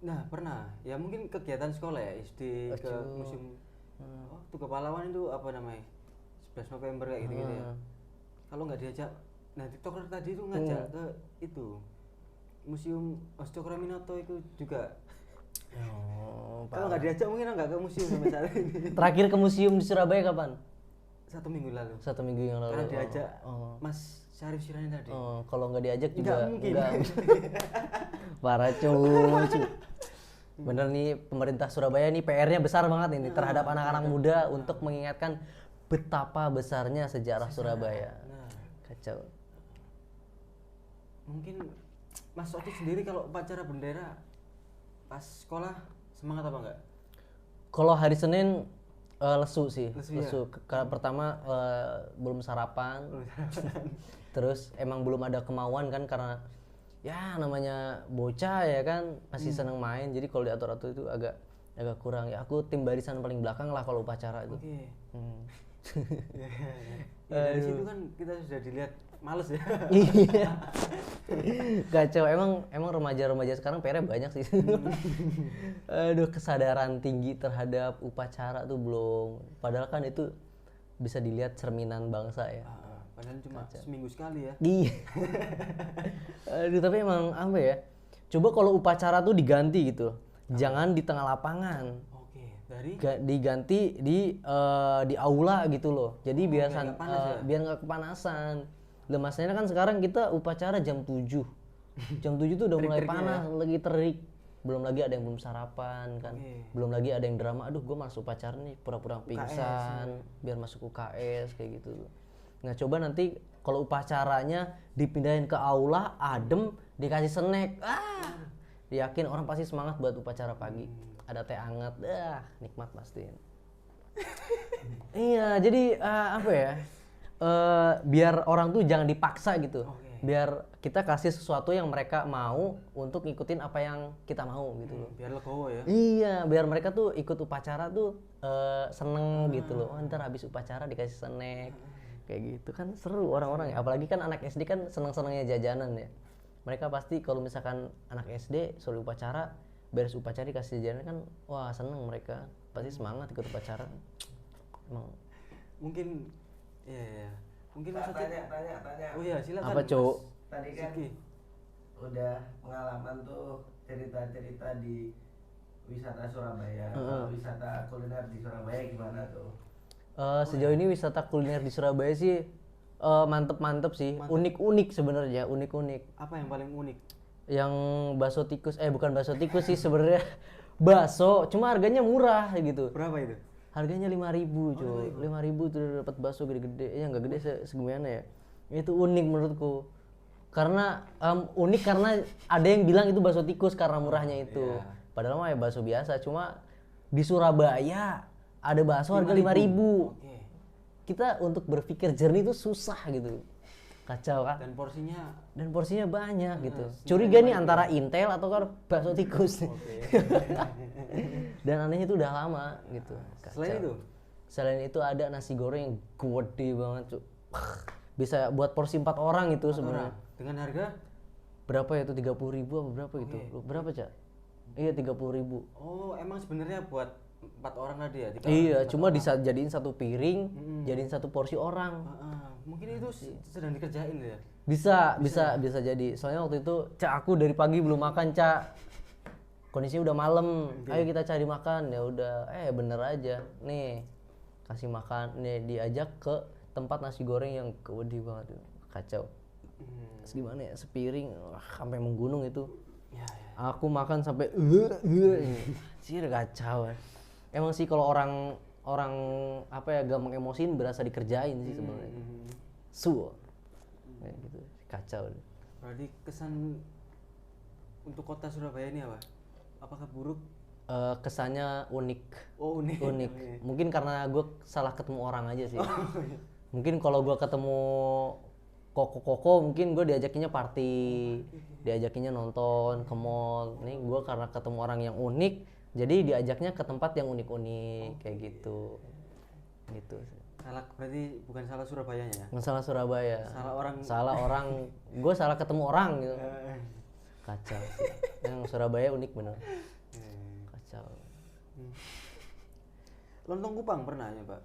Nah pernah. Ya mungkin kegiatan sekolah ya, SD ke museum. Waktu ke Pahlawan itu apa namanya? 11 November kayak gitu ya. Kalau nggak diajak, nah TikToker tadi itu ngajak ke itu Museum Cokroaminoto itu juga. Kalau nggak diajak mungkin nggak ke museum sampai saat ini. Terakhir ke museum di Surabaya kapan? 1 minggu lalu. 1 minggu yang lalu. Karena diajak Mas Syarif Sirani tadi. Kalau nggak diajak juga nggak mungkin. Parah cuy. Bener nih pemerintah Surabaya nih PR-nya besar banget ini terhadap anak-anak muda untuk mengingatkan betapa besarnya sejarah Surabaya. Kacau. Mungkin Mas Odi sendiri kalau upacara bendera pas sekolah semangat apa enggak? Kalau hari Senin lesu sih. Lesu. Karena pertama belum sarapan. Terus emang belum ada kemauan kan karena ya namanya bocah ya kan masih seneng main. Jadi kalau diatur-atur itu agak kurang ya. Aku tim barisan paling belakang lah kalau upacara itu. Oke. Ya, dari situ kan kita sudah dilihat males ya. Iya. Kacau emang remaja-remaja sekarang PR-nya banyak sih. Aduh, kesadaran tinggi terhadap upacara tuh belum. Padahal kan itu bisa dilihat cerminan bangsa ya. Padahal cuma seminggu sekali ya. Iya. Aduh, tapi emang apa ya? Coba kalau upacara tuh diganti gitu. Jangan di tengah lapangan. Diganti di aula gitu loh. Jadi biar nggak kepanasan. Masalahnya kan sekarang kita upacara jam 7. Jam 7 tuh udah mulai panas, lagi terik. Belum lagi ada yang belum sarapan kan. Belum lagi ada yang drama, aduh gue masuk upacara nih pura-pura pingsan biar masuk UKS kayak gitu. Nah, coba nanti kalau upacaranya dipindahin ke aula, adem, dikasih snack. Yakin orang pasti semangat buat upacara pagi. Ada teh hangat, nikmat pasti. Iya, jadi apa ya? Biar orang tuh jangan dipaksa gitu. Biar kita kasih sesuatu yang mereka mau untuk ngikutin apa yang kita mau gitu loh. Biar legowo ya. Iya, biar mereka tuh ikut upacara tuh seneng gitu loh. Ntar habis upacara dikasih snack. Kayak gitu kan seru orang-orang ya. Apalagi kan anak SD kan seneng-senengnya jajanan ya. Mereka pasti kalau misalkan anak SD suruh upacara, beres upacara dikasih jajanan kan, wah seneng mereka. Pasti semangat ikut upacara. Emang. Mungkin ya. Mungkin Mas tanya. Oh iya, silakan. Apa, Cuk? Tadi kan udah pengalaman tuh cerita-cerita di wisata Surabaya. Wisata kuliner di Surabaya gimana tuh? Sejauh ini wisata kuliner di Surabaya sih mantep sih. Unik-unik sebenarnya, unik-unik. Apa yang paling unik? Yang bakso tikus, bukan bakso tikus sih sebenarnya. Bakso, cuma harganya murah gitu. Berapa itu? Harganya 5.000 cuy. 5.000 tuh dapat bakso gede-gede. Ya nggak gede segimana ya. Itu unik menurutku. Karena unik karena ada yang bilang itu bakso tikus karena murahnya itu. Padahal mah ya bakso biasa. Cuma di Surabaya ada bakso harga 5.000. Kita untuk berpikir jernih itu susah gitu. Kacau kan? Dan porsinya banyak gitu. Curiga nih antara Intel atau kan bakso tikus. Dan anehnya itu udah lama gitu. Kacau. Selain itu ada nasi goreng yang gede banget, Cuk. Bisa buat porsi 4 orang itu sebenarnya. Dengan harga berapa ya itu 30.000 apa berapa gitu? Berapa, Cak? Iya 30.000. Oh, emang sebenarnya buat 4 orang tadi ya? Iya, cuma dijadiin satu piring, jadiin satu porsi orang. Mungkin itu sedang dikerjain ya? Bisa jadi. Soalnya waktu itu aku dari pagi belum makan, kondisinya udah malam. Ayo kita cari makan. Ya udah, bener aja. Nih, kasih makan. Nih diajak ke tempat nasi goreng yang gede banget. Kacau. Terus gimana ya? Sepiring sampai menggunung itu. Ya. Aku makan sampai sih kacau. Emang sih kalau orang apa ya gampang emosiin berasa dikerjain sih sebenarnya. Kayak gitu. Kacau. Berarti kesan untuk kota Surabaya ini apa? Apakah buruk? Kesannya unik. Oh, unik. Mungkin karena gue salah ketemu orang aja sih. Mungkin kalau gue ketemu koko mungkin gue diajakinnya party, diajakinnya nonton ke mall. Nih gue karena ketemu orang yang unik, jadi diajaknya ke tempat yang unik-unik kayak gitu. Gitu. Berarti bukan salah Surabayanya ya? Nggak salah Surabaya. Salah orang. Gue salah ketemu orang gitu. Kacau sih. Yang Surabaya unik bener. Kacau. Lontong Kupang pernah ya, Pak?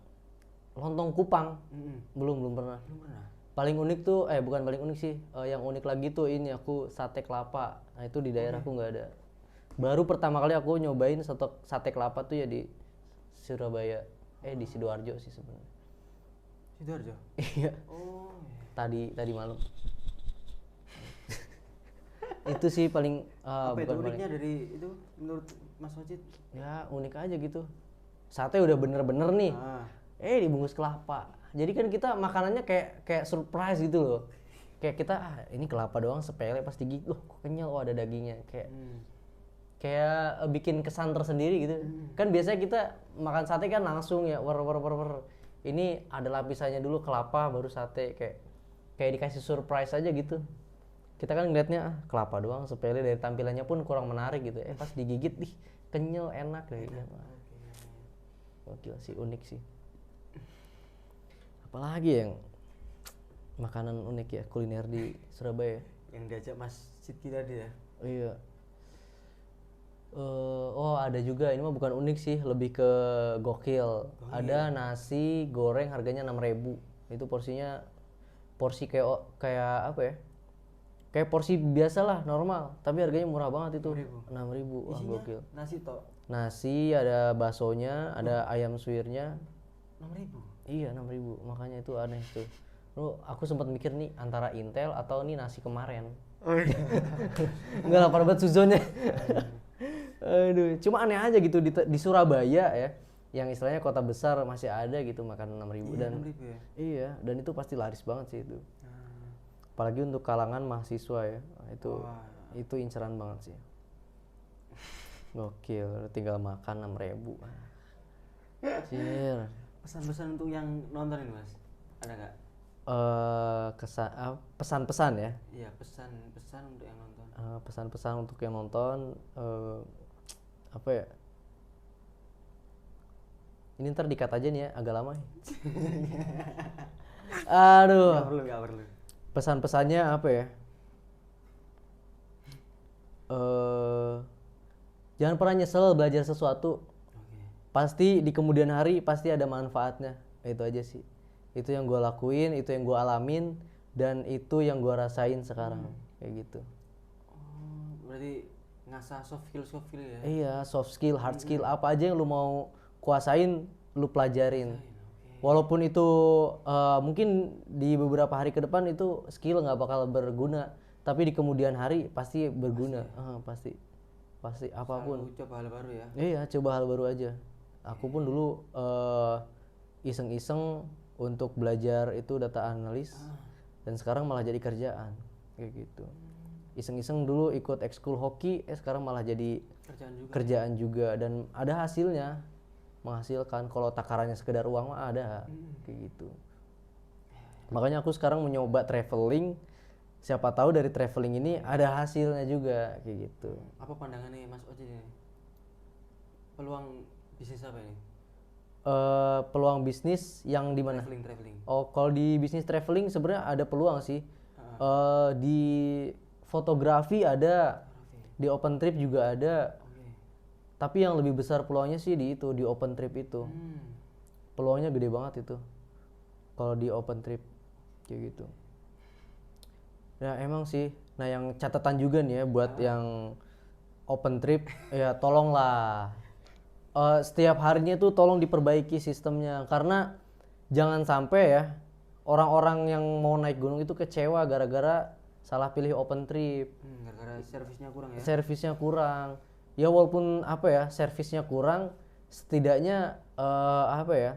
Lontong Kupang? Belum pernah. Paling unik tuh, bukan paling unik sih, yang unik lagi tuh ini aku sate kelapa. Nah itu di daerahku nggak ada. Baru pertama kali aku nyobain sate kelapa tuh ya di Surabaya, di Sidoarjo sih sebenarnya. Sidoarjo? Iya. Oh. Tadi malam. Itu sih paling. Apa itu uniknya dari itu menurut Mas Wajid? Ya unik aja gitu. Sate udah bener-bener nih. Dibungkus kelapa. Jadi kan kita makanannya kayak surprise gitu loh. Kayak kita ini kelapa doang sepele pas digigit, loh kok kenyal, ada dagingnya. Kayak bikin kesan tersendiri gitu. Kan biasanya kita makan sate kan langsung ya wer. Ini ada lapisannya dulu kelapa baru sate, kayak dikasih surprise aja gitu. Kita kan ngeliatnya kelapa doang sepele, dari tampilannya pun kurang menarik gitu. Pas digigit kenyal, enak dagingnya. Gokil sih, unik sih. Apalagi yang makanan unik ya kuliner di Surabaya yang diajak Mas Sidki tadi ya? Iya. Ada juga, ini mah bukan unik sih, lebih ke gokil. Ada nasi goreng harganya 6.000. Itu porsi kayak apa ya? Kayak porsi biasa lah, normal, tapi harganya murah banget itu. 6.000. Wah, gokil. Nasi ada baksonya, ada ayam suwirnya. 6.000. Iya 6.000, makanya itu aneh tuh. Aku sempat mikir nih antara Intel atau nih nasi kemarin. Nggak lapar banget suzonnya. Aduh, cuma aneh aja gitu di Surabaya ya, yang istilahnya kota besar masih ada gitu makan 6.000 dan 6.000 ya? Iya, dan itu pasti laris banget sih itu. Apalagi untuk kalangan mahasiswa ya, itu inceran banget sih. Gokil, tinggal makan 6.000. Cir. Pesan-pesan untuk yang nonton ini Mas, ada nggak? Pesan-pesan ya? Iya, pesan-pesan untuk yang nonton. Pesan-pesan untuk yang nonton, apa ya? Ini ntar dikat aja nih ya, agak lama. Aduh. Nggak perlu. Pesan-pesannya apa ya? Jangan pernah nyesel belajar sesuatu. Pasti di kemudian hari pasti ada manfaatnya. Itu aja sih. Itu yang gue lakuin, itu yang gue alamin, dan itu yang gue rasain sekarang. Kayak gitu. Berarti ngasah soft skill ya? Iya, soft skill, hard skill, apa aja yang lu mau kuasain, lu pelajarin. Walaupun itu mungkin di beberapa hari ke depan itu skill nggak bakal berguna, tapi di kemudian hari pasti berguna. Pasti apapun. Selalu coba hal baru ya? Iya, coba hal baru aja. Aku pun dulu iseng-iseng untuk belajar itu data analis, dan sekarang malah jadi kerjaan kayak gitu. Iseng-iseng dulu ikut ekskul hoki, sekarang malah jadi kerjaan juga dan ada hasilnya, menghasilkan. Kalau takarannya sekedar uang mah ada kayak gitu. Makanya aku sekarang mencoba traveling, siapa tahu dari traveling ini ada hasilnya juga kayak gitu. Apa pandangannya Mas Oji ini? Peluang bisnis apa ini? Peluang bisnis yang di mana? Traveling. Oh, kalau di bisnis traveling sebenarnya ada peluang sih. Di fotografi ada, di open trip juga ada. Tapi yang lebih besar peluangnya sih di itu, di open trip itu. Peluangnya gede banget itu. Kalau di open trip kayak gitu. Ya emang sih. Nah yang catatan juga nih ya buat yang open trip, ya tolonglah setiap harinya tuh tolong diperbaiki sistemnya, karena jangan sampai ya orang-orang yang mau naik gunung itu kecewa gara-gara salah pilih open trip. Gara-gara servisnya kurang ya. Servisnya kurang. Ya walaupun apa ya, servisnya kurang, setidaknya apa ya?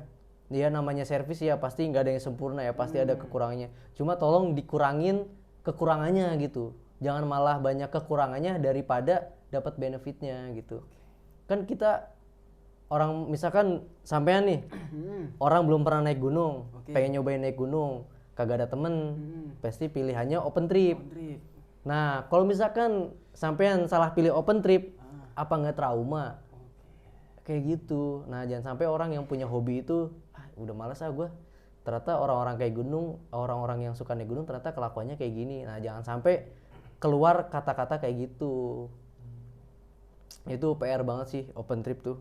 Ya namanya servis ya pasti nggak ada yang sempurna ya, pasti ada kekurangannya. Cuma tolong dikurangin kekurangannya gitu. Jangan malah banyak kekurangannya daripada dapat benefitnya gitu. Kan kita orang misalkan sampean nih, orang belum pernah naik gunung, pengen nyobain naik gunung, kagak ada temen, pasti pilihannya open trip. Nah kalau misalkan sampean salah pilih open trip, apa nggak trauma? Kayak gitu. Nah jangan sampai orang yang punya hobi itu, udah malas gue. Ternyata orang-orang kayak gunung, orang-orang yang suka naik gunung ternyata kelakuannya kayak gini. Nah jangan sampai keluar kata-kata kayak gitu. Itu PR banget sih open trip tuh.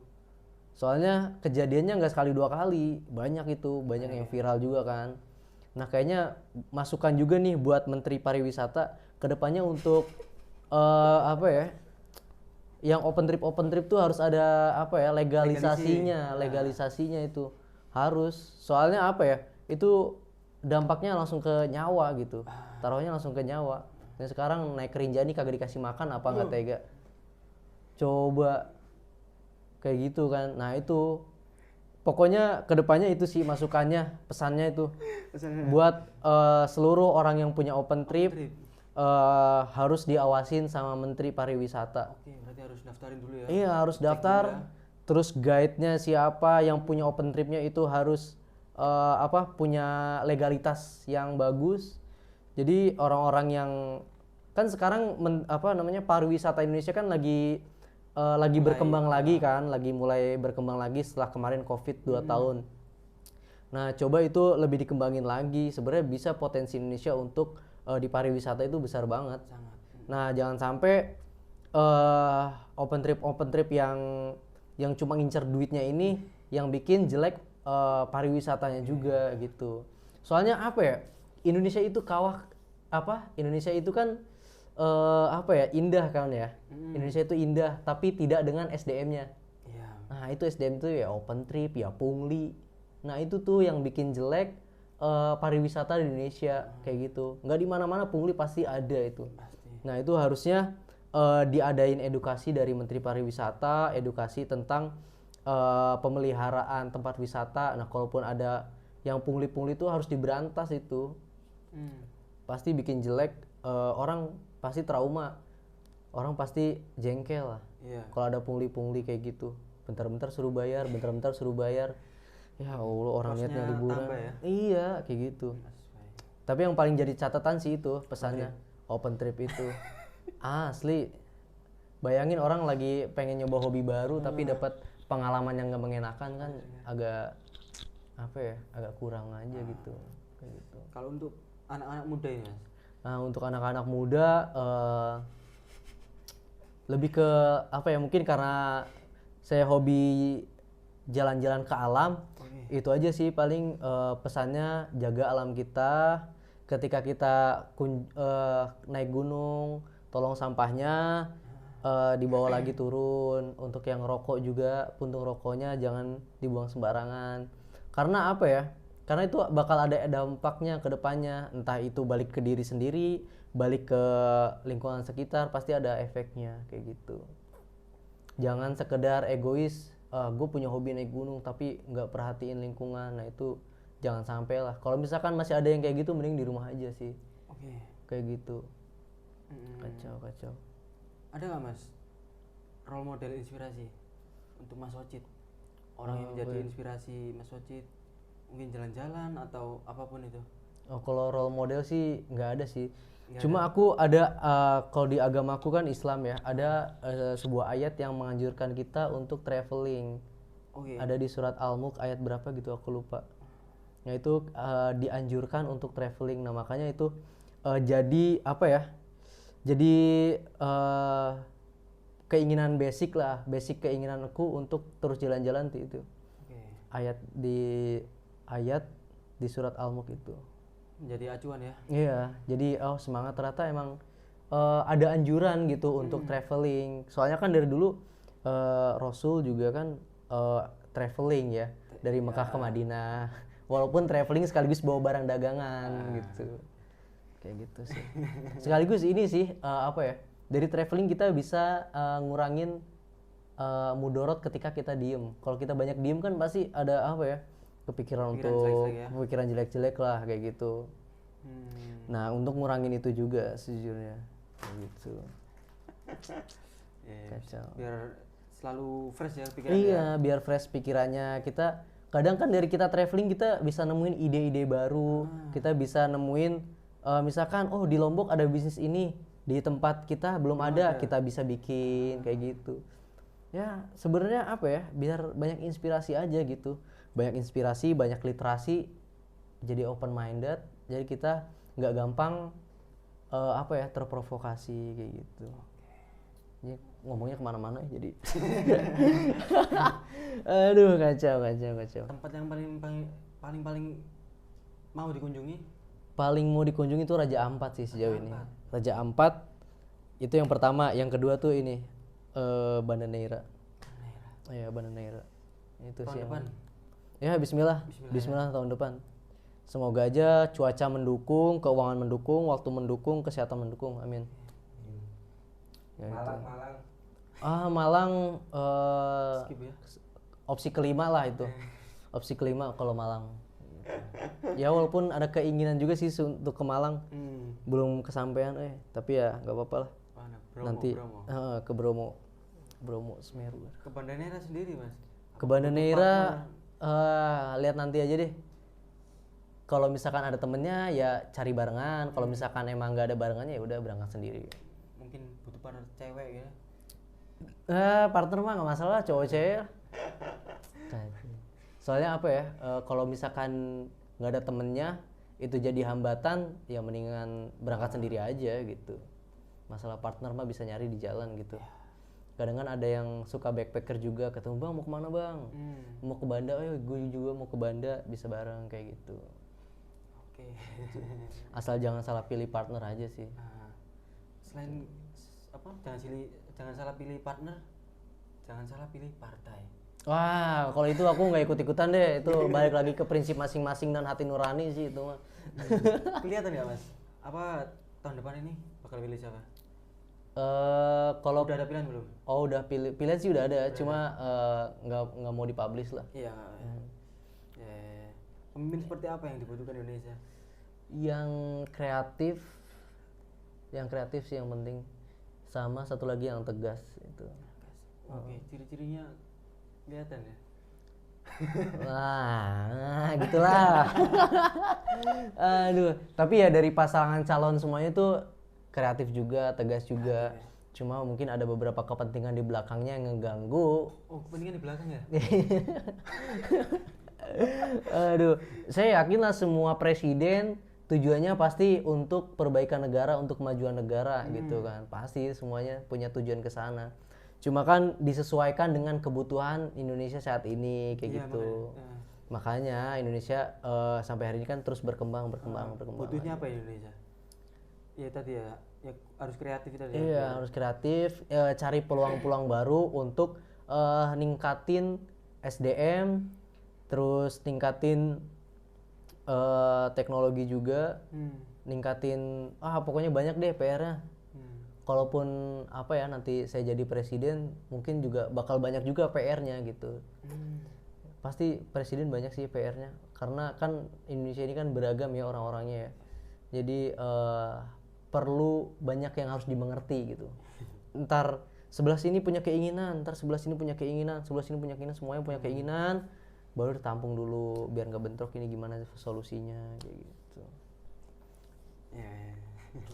Soalnya kejadiannya nggak sekali 2 kali, banyak itu, banyak yang viral juga kan. Nah kayaknya masukan juga nih buat Menteri Pariwisata kedepannya untuk apa ya, yang open trip tuh harus ada apa ya, legalisasinya itu harus. Soalnya apa ya, itu dampaknya langsung ke nyawa gitu, taruhnya langsung ke nyawa. Dan sekarang naik Rinjani kagak dikasih makan, apa nggak tega? Coba kayak gitu kan. Nah itu pokoknya kedepannya itu sih masukannya, pesannya itu buat seluruh orang yang punya open trip. Harus diawasin sama Menteri Pariwisata. Oke, berarti harus daftarin dulu ya. Iya harus daftar. Terus guide-nya siapa yang punya open trip-nya itu harus punya legalitas yang bagus. Jadi orang-orang yang kan sekarang pariwisata Indonesia kan lagi berkembang lagi kan, lagi mulai berkembang lagi setelah kemarin Covid 2 tahun. Nah, coba itu lebih dikembangin lagi. Sebenarnya bisa potensi Indonesia untuk di pariwisata itu besar banget. Sangat. Nah, jangan sampai open trip yang cuma ngincer duitnya ini yang bikin jelek pariwisatanya juga gitu. Soalnya apa ya? Indonesia itu Indonesia itu kan indah kan ya. Indonesia itu indah tapi tidak dengan SDM-nya. Iya. Nah, itu SDM itu ya open trip, ya pungli. Nah, itu tuh yang bikin jelek pariwisata di Indonesia kayak gitu. Nggak di mana-mana pungli pasti ada itu. Nah, itu harusnya diadain edukasi dari Menteri Pariwisata, edukasi tentang pemeliharaan tempat wisata. Nah, kalaupun ada yang pungli-pungli itu harus diberantas itu. Pasti bikin jelek, orang pasti trauma, orang pasti jengkel lah. Kalau ada pungli-pungli kayak gitu, bentar-bentar suruh bayar, ya Allah, orang niatnya liburan ya? Iya kayak gitu. Tapi yang paling jadi catatan sih itu pesannya open trip itu. Asli, bayangin orang lagi pengen nyoba hobi baru tapi dapat pengalaman yang gak mengenakan kan, agak agak kurang aja gitu kayak gitu. Kalau untuk anak-anak muda ya Mas? Nah untuk anak-anak muda lebih ke mungkin karena saya hobi jalan-jalan ke alam. Itu aja sih paling pesannya, jaga alam kita. Ketika kita naik gunung, tolong sampahnya dibawa lagi turun. Untuk yang rokok juga, puntung rokoknya jangan dibuang sembarangan. Karena karena itu bakal ada dampaknya ke depannya, entah itu balik ke diri sendiri, balik ke lingkungan sekitar, pasti ada efeknya kayak gitu. Jangan sekedar egois, gue punya hobi naik gunung tapi nggak perhatiin lingkungan. Nah itu jangan sampai lah. Kalau misalkan masih ada yang kayak gitu, mending di rumah aja sih. Kayak gitu. Kacau. Ada nggak Mas role model inspirasi untuk Mas Wacit? Orang yang menjadi inspirasi Mas Wacit, mungkin jalan-jalan atau apapun itu? Kalau role model sih nggak ada sih. Cuma aku ada kalau di agamaku kan Islam ya, ada sebuah ayat yang menganjurkan kita untuk traveling. Ada di surat Al-Mulk ayat berapa gitu aku lupa. Nah itu dianjurkan untuk traveling. Nah makanya itu jadi Jadi keinginan basic keinginanku untuk terus jalan-jalan itu. Ayat di surat Al-Mulk itu. Jadi acuan ya. Iya, jadi semangat ternyata emang ada anjuran gitu untuk traveling. Soalnya kan dari dulu Rasul juga kan traveling ya dari Mekah ke Madinah. Walaupun traveling sekaligus bawa barang dagangan gitu. Kayak gitu sih. Sekaligus ini sih dari traveling kita bisa ngurangin mudorot ketika kita diem. Kalau kita banyak diem kan pasti ada kepikiran pikiran jelek-jelek lah kayak gitu. Nah untuk ngurangin itu juga sejujurnya kayak gitu. Kacau. Biar selalu fresh ya pikirannya. Iya, biar fresh pikirannya. Kita kadang kan dari kita traveling kita bisa nemuin ide-ide baru. Kita bisa nemuin misalkan di Lombok ada bisnis ini, di tempat kita belum ada, kita bisa bikin kayak gitu. Ya sebenarnya biar banyak inspirasi aja gitu, banyak inspirasi, banyak literasi, jadi open minded, jadi kita nggak gampang terprovokasi kayak gitu. Ini ngomongnya kemana-mana jadi. Aduh kacau. Tempat yang paling mau dikunjungi? Paling mau dikunjungi itu Raja Ampat sih sejauh ini. Raja Ampat itu yang pertama, yang kedua tuh ini Banda Neira. Iya, Banda Neira. Itu tahun sih. Depan. Ya, bismillah tahun depan. Semoga aja cuaca mendukung, keuangan mendukung, waktu mendukung, kesehatan mendukung. Amin. Ya, Malang Skip ya. opsi kelima lah itu. Opsi kelima kalau Malang. Ya walaupun ada keinginan juga sih untuk ke Malang. Belum kesampaian tapi ya nggak apa-apa lah. Nanti ke Bromo Semeru. Ke Banda Neira sendiri Mas? Ke Banda Neira lihat nanti aja deh. Kalau misalkan ada temennya ya cari barengan. Kalau misalkan emang nggak ada barengannya ya udah berangkat sendiri. Mungkin butuh partner cewek ya? Partner mah nggak masalah, cowok cewek. Soalnya kalau misalkan nggak ada temennya itu jadi hambatan, ya mendingan berangkat sendiri aja gitu. Masalah partner mah bisa nyari di jalan gitu. Kadang kan ada yang suka backpacker juga, ketemu bang mau kemana bang? Mau ke Banda, gue juga mau ke Banda, bisa bareng kayak gitu. Oke. Asal jangan salah pilih partner aja sih. Selain jangan salah pilih partner, jangan salah pilih partai. Wah, kalau itu aku nggak ikut-ikutan deh. Itu balik lagi ke prinsip masing-masing dan hati nurani sih itu mah. Kelihatan nggak Mas? Apa tahun depan ini bakal pilih siapa? Kalau udah ada pilihan belum? Oh udah pilihan sih udah ada, cuma nggak mau dipublish lah. Iya. Pemimpin seperti apa yang dibutuhkan Indonesia? Yang kreatif sih yang penting. Sama satu lagi yang tegas itu. Oke, ciri-cirinya kelihatan ya. Nah, gitulah. Aduh, tapi ya dari pasangan calon semuanya tuh kreatif juga, tegas juga. Cuma mungkin ada beberapa kepentingan di belakangnya yang ngeganggu. Oh, kepentingan di belakang ya? Aduh, saya yakin lah semua presiden tujuannya pasti untuk perbaikan negara, untuk kemajuan negara gitu kan. Pasti semuanya punya tujuan ke sana. Cuma kan disesuaikan dengan kebutuhan Indonesia saat ini kayak gitu. Makanya Indonesia sampai hari ini kan terus berkembang. Butuhnya apa Indonesia? Ya tadi ya harus kreatif tadi. Iya, harus kreatif, cari peluang-peluang baru untuk ningkatin SDM, terus ningkatin teknologi juga, ningkatin pokoknya banyak deh PR-nya. Kalaupun nanti saya jadi presiden, mungkin juga bakal banyak juga PR-nya gitu. Pasti presiden banyak sih PR-nya, karena kan Indonesia ini kan beragam ya orang-orangnya ya. Jadi perlu banyak yang harus dimengerti gitu. Ntar sebelah sini punya keinginan, ntar sebelah sini punya keinginan, sebelah sini punya keinginan, semuanya punya keinginan, baru ditampung dulu biar nggak bentrok, ini gimana solusinya kayak gitu.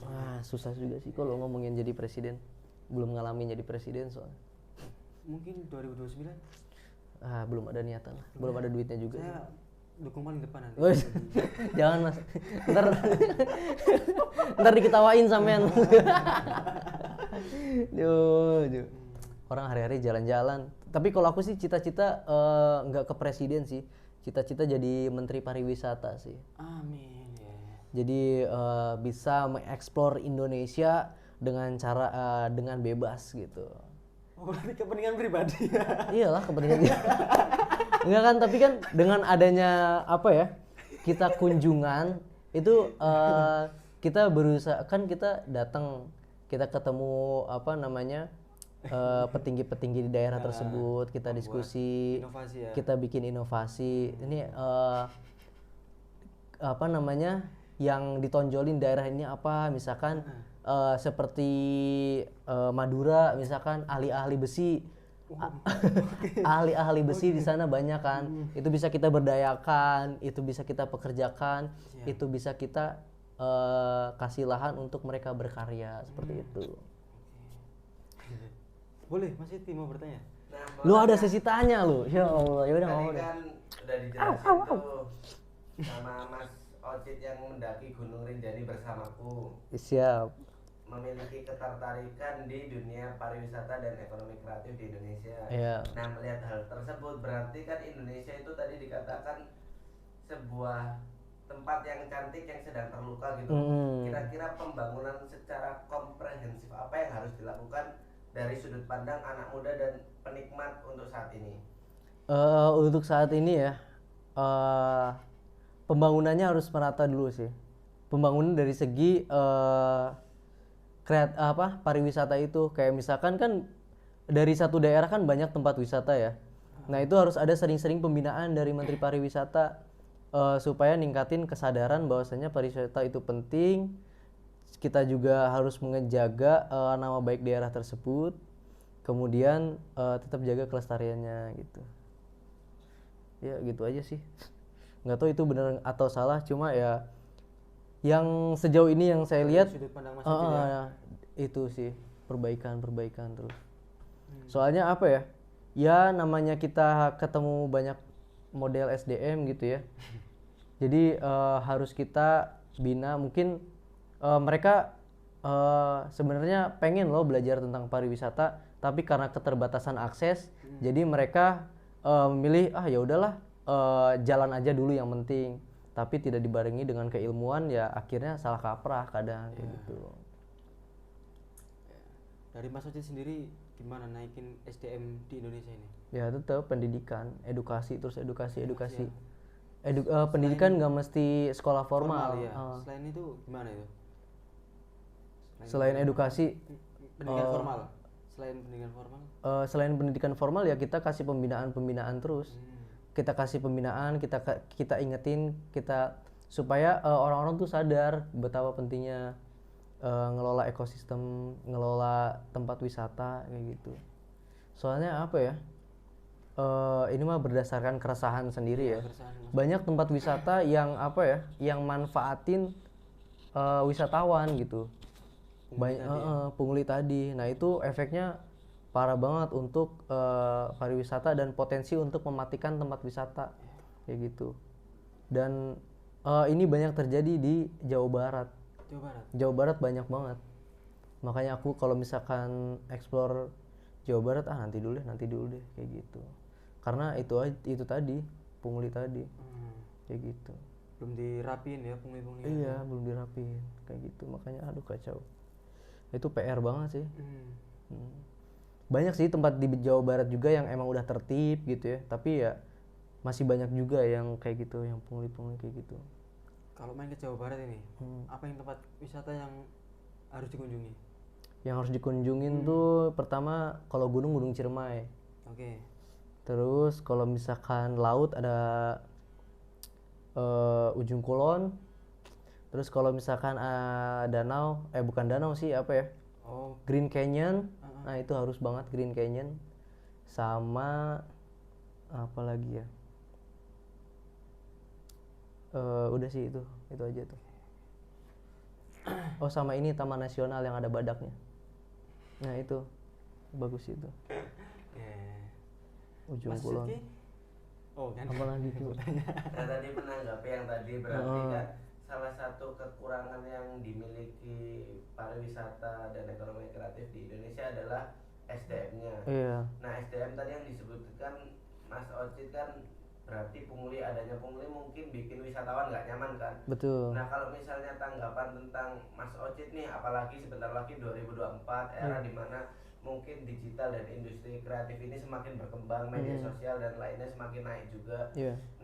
Wah, susah juga sih kalau ngomongin jadi presiden. Belum ngalamin jadi presiden soalnya. Mungkin 2029? Belum ada niatan lah. Belum ada duitnya juga. Saya dukung paling depan nanti. Jangan Mas. Ntar diketawain sampean. Duh. orang hari-hari jalan-jalan. Tapi kalau aku sih cita-cita nggak ke presiden sih, cita-cita jadi menteri pariwisata sih. Amin. Ya. Jadi bisa mengeksplor Indonesia dengan cara dengan bebas gitu. Oh, berarti kepentingan pribadi. Iyalah kepentingan. Enggak kan, tapi kan dengan adanya apa ya, kita kunjungan itu kita berusaha, kan kita datang, kita ketemu apa namanya petinggi-petinggi di daerah tersebut, kita diskusi, inovasi ya. kita bikin inovasi. Ini apa namanya yang ditonjolin daerah ini apa, misalkan seperti Madura misalkan ahli-ahli besi. Ahli-ahli besi di sana banyak kan. Itu bisa kita berdayakan, itu bisa kita pekerjakan, itu bisa kita kasih lahan untuk mereka berkarya seperti itu. Boleh, Mas Iti mau bertanya? Nah, Lu ada sesi tanya lu. Ya Allah, ya udah tadi ngomong deh. kan udah dijelasin tuh sama Mas Ocit yang mendaki Gunung Rinjani bersamaku, Siap. memiliki ketertarikan di dunia pariwisata dan ekonomi kreatif di Indonesia. Iya. Nah, melihat hal tersebut berarti kan Indonesia itu tadi dikatakan sebuah tempat yang cantik yang sedang terluka gitu. Kira-kira pembangunan secara komprehensif apa yang harus dilakukan dari sudut pandang anak muda dan penikmat untuk saat ini? Untuk saat ini ya, pembangunannya harus merata dulu sih. Pembangunan dari segi pariwisata itu, kayak misalkan kan dari satu daerah kan banyak tempat wisata ya. Nah itu harus ada sering-sering pembinaan dari Menteri Pariwisata supaya ningkatin kesadaran bahwasanya pariwisata itu penting. Kita juga harus menjaga nama baik daerah tersebut, kemudian tetap jaga kelestariannya gitu. Ya gitu aja sih. Nggak tahu itu benar atau salah, cuma ya yang sejauh ini yang saya lihat Sudut pandang Mas Iti ya. itu sih perbaikan terus. Soalnya apa ya? Ya namanya kita ketemu banyak model SDM gitu ya. Jadi harus kita bina. Mungkin mereka sebenarnya pengen loh belajar tentang pariwisata, tapi karena keterbatasan akses, jadi mereka memilih ya udahlah jalan aja dulu yang penting. Tapi tidak dibarengi dengan keilmuan, ya akhirnya salah kaprah kadang kayak gitu. Dari Mas Ocit sendiri gimana naikin SDM di Indonesia ini? Ya tetap pendidikan, edukasi. Pendidikan nggak mesti sekolah formal. Ya. Selain itu gimana itu? Selain edukasi, pendidikan formal. Selain pendidikan formal? Selain pendidikan formal ya kita kasih pembinaan terus. Kita kasih pembinaan, kita ingetin, supaya orang-orang tuh sadar betapa pentingnya ngelola ekosistem, ngelola tempat wisata kayak gitu. Soalnya apa ya? Ini mah berdasarkan keresahan sendiri ya. Banyak tempat wisata yang apa ya? Yang manfaatin wisatawan gitu. Pungli tadi. Nah, itu efeknya parah banget untuk pariwisata dan potensi untuk mematikan tempat wisata kayak gitu. Dan ini banyak terjadi di Jawa Barat. Jawa Barat banyak banget. Makanya aku kalau misalkan explore Jawa Barat nanti dulu deh kayak gitu. Karena itu tadi pungli tadi kayak gitu. Belum dirapiin ya pungli-pungli. Iya, belum dirapiin kayak gitu. Makanya aduh kacau. Itu PR banget sih. Banyak sih tempat di Jawa Barat juga yang emang udah tertib gitu ya, tapi ya masih banyak juga yang kayak gitu, yang pungli-pungli kayak gitu. Kalau main ke Jawa Barat ini, apa yang tempat wisata yang harus dikunjungi? Yang harus dikunjungin tuh pertama kalau Gunung Ciremai. Oke. Terus kalau misalkan laut ada Ujung Kulon. Terus kalau misalkan danau, bukan danau sih apa ya? Green Canyon. Nah itu harus banget Green Canyon. Sama apa lagi ya? Udah sih itu aja tuh. Oh sama ini Taman Nasional yang ada badaknya. Nah itu bagus itu. Ujung Kulon. Apa lagi tuh? Nah tadi menanggapi yang tadi berarti kan salah satu kekurangan yang dimiliki pariwisata dan ekonomi kreatif di Indonesia adalah SDM-nya. Iya. Nah SDM tadi yang disebutkan Mas Ocit kan berarti adanya pungli mungkin bikin wisatawan nggak nyaman kan. Betul. Nah kalau misalnya tanggapan tentang Mas Ocit nih, apalagi sebentar lagi 2024 era dimana mungkin digital dan industri kreatif ini semakin berkembang, media sosial dan lainnya semakin naik juga.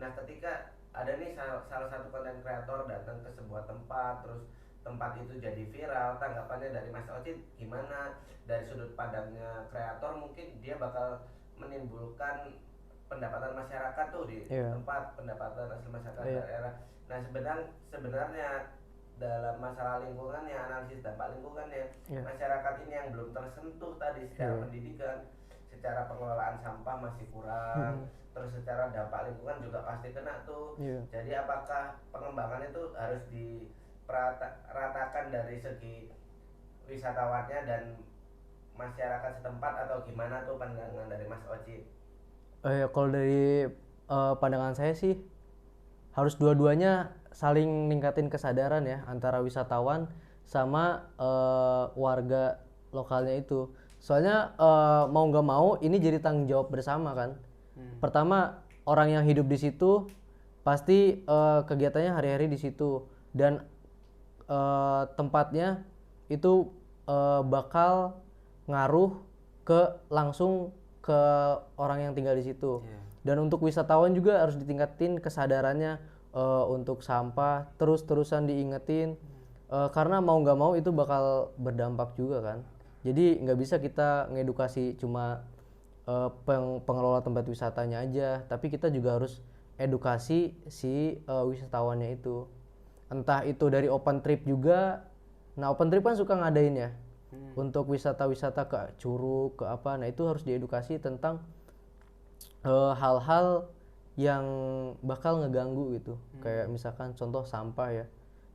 Nah ketika ada nih salah satu konten kreator datang ke sebuah tempat, terus tempat itu jadi viral, tanggapannya dari Mas Ocit gimana? Dari sudut pandangnya kreator mungkin dia bakal menimbulkan pendapatan masyarakat tuh di tempat, pendapatan asli masyarakat daerah. Nah sebenarnya dalam masalah lingkungannya, analisis dampak lingkungannya, masyarakat ini yang belum tersentuh tadi secara pendidikan, secara pengelolaan sampah masih kurang, terus secara dampak lingkungan juga pasti kena tuh. Jadi apakah pengembangan itu harus diratakan dari segi wisatawannya dan masyarakat setempat atau gimana tuh pandangan dari Mas Ocit? Kalau dari pandangan saya sih harus dua-duanya saling ningkatin kesadaran ya antara wisatawan sama warga lokalnya itu. Soalnya mau nggak mau ini jadi tanggung jawab bersama kan. Pertama orang yang hidup di situ pasti kegiatannya hari-hari di situ dan tempatnya itu bakal ngaruh langsung ke orang yang tinggal di situ. Dan untuk wisatawan juga harus ditingkatin kesadarannya untuk sampah, terus-terusan diingetin karena mau nggak mau itu bakal berdampak juga kan. Jadi nggak bisa kita ngedukasi cuma pengelola tempat wisatanya aja, tapi kita juga harus edukasi si wisatawannya itu. Entah itu dari open trip juga. Nah open trip kan suka ngadain ya untuk wisata-wisata ke Curug, ke apa. Nah itu harus diedukasi tentang hal-hal yang bakal ngeganggu gitu. Kayak misalkan contoh sampah ya.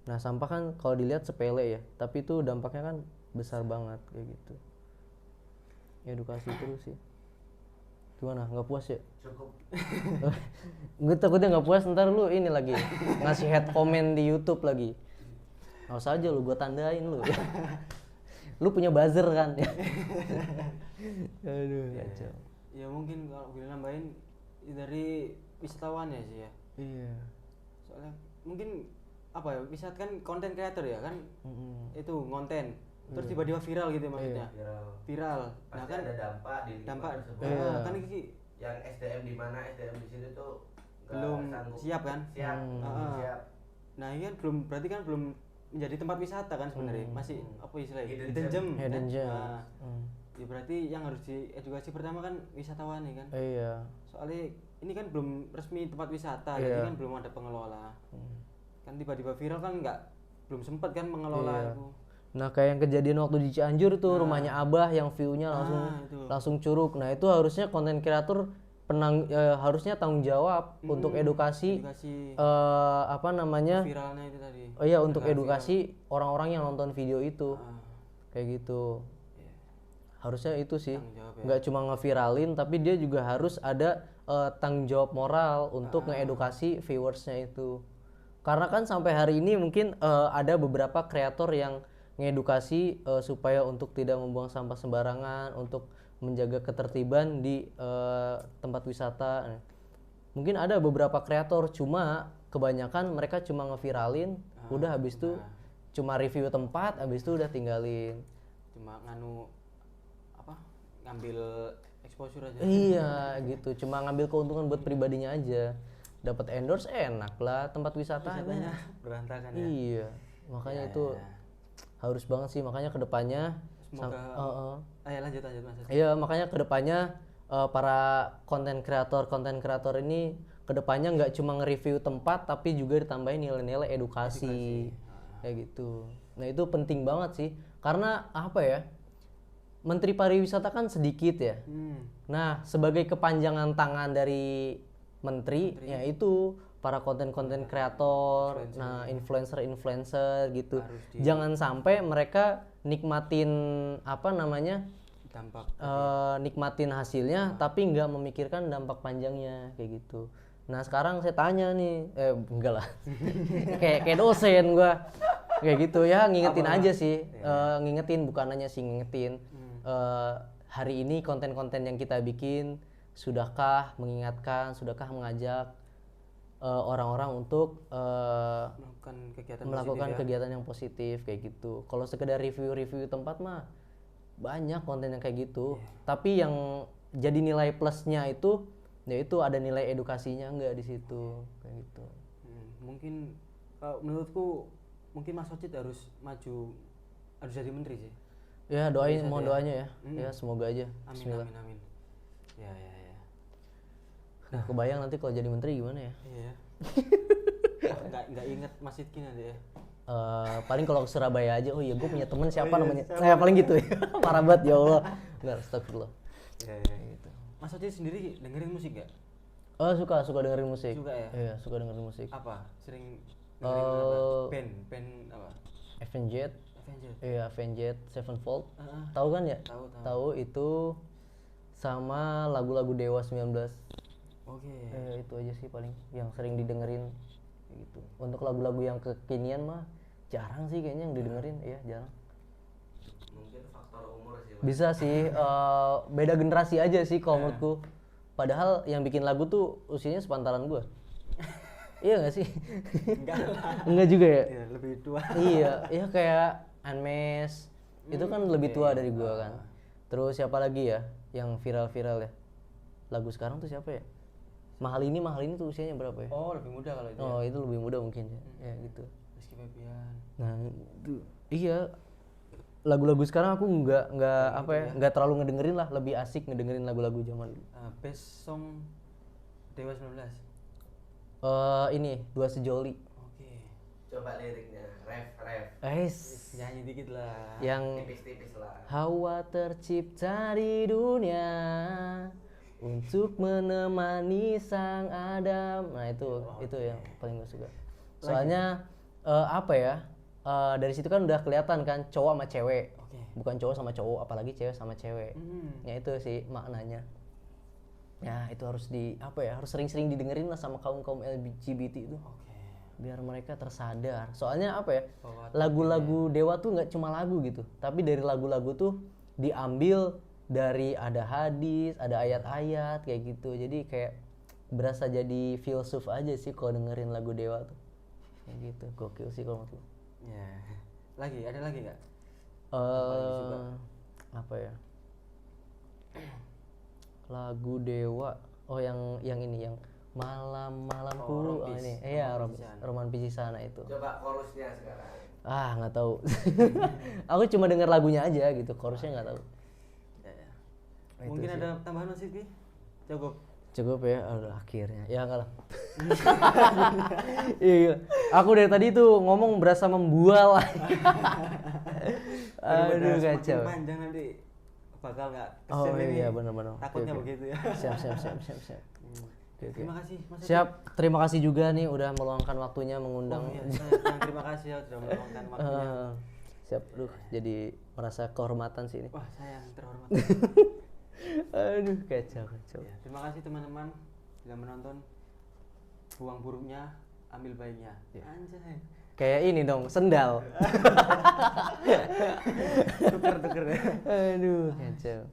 Nah sampah kan kalau dilihat sepele ya, tapi itu dampaknya kan besar banget kayak gitu. Edukasi terus sih. Gimana? Nggak puas ya? Cukup. Gue takutnya nggak puas ntar lu ini lagi ngasih head comment di YouTube lagi. Nggak usah aja lu, gue tandain lu. Lu punya buzzer kan? Aduh, kacau. Ya mungkin kalau gue nambahin dari wisatawannya sih ya. Iya. Soalnya mungkin apa ya, wisata kan konten creator ya kan, itu ngonten terus tiba-tiba viral gitu maksudnya. Viral. Nah Pasti kan ada dampak di dampak tersebut. kan ini Yang SDM di mana, SDM di sini tuh belum siap kan? Siap. Nah ini kan berarti kan belum menjadi tempat wisata kan sebenarnya, masih apa istilahnya, hidden gem. Nah, ya berarti yang harus diedukasi pertama kan wisatawan nih kan. Iya. Soalnya ini kan belum resmi tempat wisata, jadi kan belum ada pengelola. Kan tiba-tiba viral kan belum sempat kan mengelola itu. Nah kayak yang kejadian waktu di Cianjur tuh, rumahnya Abah yang view-nya langsung Curug. Nah itu harusnya konten kreator harusnya tanggung jawab untuk edukasi apa namanya viralnya itu tadi. Oh iya, untuk edukasi orang-orang yang nonton video itu. Kayak gitu. Harusnya itu sih. Nggak cuma ngeviralin, tapi dia juga harus ada tanggung jawab moral untuk ngeedukasi viewersnya itu. Karena kan sampai hari ini mungkin ada beberapa kreator yang ngedukasi supaya untuk tidak membuang sampah sembarangan, untuk menjaga ketertiban di tempat wisata. Mungkin ada beberapa kreator, cuma kebanyakan mereka cuma ngeviralin, udah habis itu cuma review tempat, habis itu udah tinggalin. Cuma ngambil exposure aja. Iya gitu, cuma ngambil keuntungan buat pribadinya aja. Dapat endorse enak lah tempat wisatanya. Berantakan ya. Iya, makanya itu harus banget sih, makanya kedepannya. Semoga. Lanjut Mas. Iya, makanya kedepannya para konten kreator ini kedepannya nggak cuma nge-review tempat, tapi juga ditambahin nilai-nilai edukasi. Kayak gitu. Nah itu penting banget sih, karena apa ya? Menteri Pariwisata kan sedikit ya. Nah sebagai kepanjangan tangan dari menteri, ya itu para konten kreator, nah influencer gitu. Jangan sampai mereka nikmatin apa namanya dampak, nikmatin hasilnya, tapi nggak memikirkan dampak panjangnya kayak gitu. Nah sekarang saya tanya nih, enggak lah, kayak dosen gua kayak gitu ya, ngingetin aja sih, ngingetin bukan hanya sih ngingetin. hari ini konten-konten yang kita bikin sudahkah mengingatkan, sudahkah mengajak orang-orang untuk melakukan kegiatan yang positif kayak gitu. Kalau sekedar review-review tempat mah banyak konten yang kayak gitu. Tapi yang jadi nilai plusnya itu yaitu ada nilai edukasinya enggak di situ kayak gitu. Mungkin menurutku mungkin Mas Ocit harus jadi menteri sih. Ya mohon doanya ya. Ya semoga aja. Amin. Bismillah. Amin. Ya. Nah, kebayang nanti kalau jadi menteri gimana ya? Iya. Nggak inget Mas Idki nanti ya. Paling kalau ke Surabaya aja, oh iya gue punya temen siapa namanya? Saya paling gitu ya. Parah banget ya Allah. Enggak, astagfirullah. Ya. Gitu. Mas Ocit sendiri dengerin musik nggak? Oh suka dengerin musik. Suka ya? Iya, suka dengerin musik. Apa? Sering dengerin apa? Band apa? Avenged. Iya, Avenged Sevenfold. Tahu kan ya? Tahu itu sama lagu-lagu Dewa 19. Oke. Itu aja sih paling yang sering didengerin gitu. Untuk lagu-lagu yang kekinian mah jarang sih kayaknya yang didengerin, ya jarang. Mungkin faktor umur sih. Bisa sih, beda generasi aja sih kalau menurutku. Padahal yang bikin lagu tuh usianya sepantaran gua. Iya nggak sih? Enggak juga ya? Iya, lebih tua. Iya kayak Anmes itu kan lebih tua dari gua kan. Terus siapa lagi ya yang viral-viral ya? Lagu sekarang tuh siapa ya? Mahal ini tuh usianya berapa ya? Oh, lebih muda kalau itu. Oh, itu lebih muda mungkin ya. Ya gitu. Rizky Febian. Nah, itu iya. Lagu-lagu sekarang aku nggak terlalu ngedengerin lah, lebih asik ngedengerin lagu-lagu zaman dulu. Best song Dewa 19. Ini Dua Sejoli. Oke. Coba liriknya, ref. Nyanyi dikit lah. Yang Tipis-tipis lah. Hawa tercipta di dunia untuk menemani sang Adam. Nah itu yang paling gue suka. Soalnya dari situ kan udah kelihatan kan cowok sama cewek. Bukan cowok sama cowok, apalagi cewek sama cewek. Ya itu sih maknanya. Ya itu harus harus sering-sering didengerin lah sama kaum LGBT itu. Biar mereka tersadar. Soalnya lagu-lagu Dewa tuh nggak cuma lagu gitu, tapi dari lagu-lagu tuh diambil dari ada hadis, ada ayat-ayat kayak gitu. Jadi kayak berasa jadi filsuf aja sih kalau dengerin lagu Dewa tuh. Kayak gitu. Gokil sih kalau menurut. Ya. Ada lagi nggak? Apa ya? Lagu Dewa. Oh yang ini yang malam-malamku. Ini. Iya, Roman Pisisana itu. Coba chorusnya sekarang. Nggak tahu. Aku cuma denger lagunya aja gitu, chorusnya nggak tahu. Mungkin ada tambahan Mas Idki? Cukup ya, akhirnya. Ya enggak lah. Iya. Aku dari tadi tuh ngomong berasa membual. Aduh kacau. Panjang nanti bakal nggak kesel ini. Iya benar-benar. Takutnya begitu ya. Siap. Terima kasih Mas. Siap, terima kasih juga nih udah meluangkan waktunya mengundang. Terima kasih ya sudah meluangkan waktunya. Siap, jadi merasa kehormatan sih ini. Wah, saya yang terhormat. Aduh, kacau. Ya, terima kasih teman-teman sudah menonton. Buang buruknya, ambil baiknya. Ya. Anjay. Kayak ini dong, sendal. Tuker. Aduh, kacau.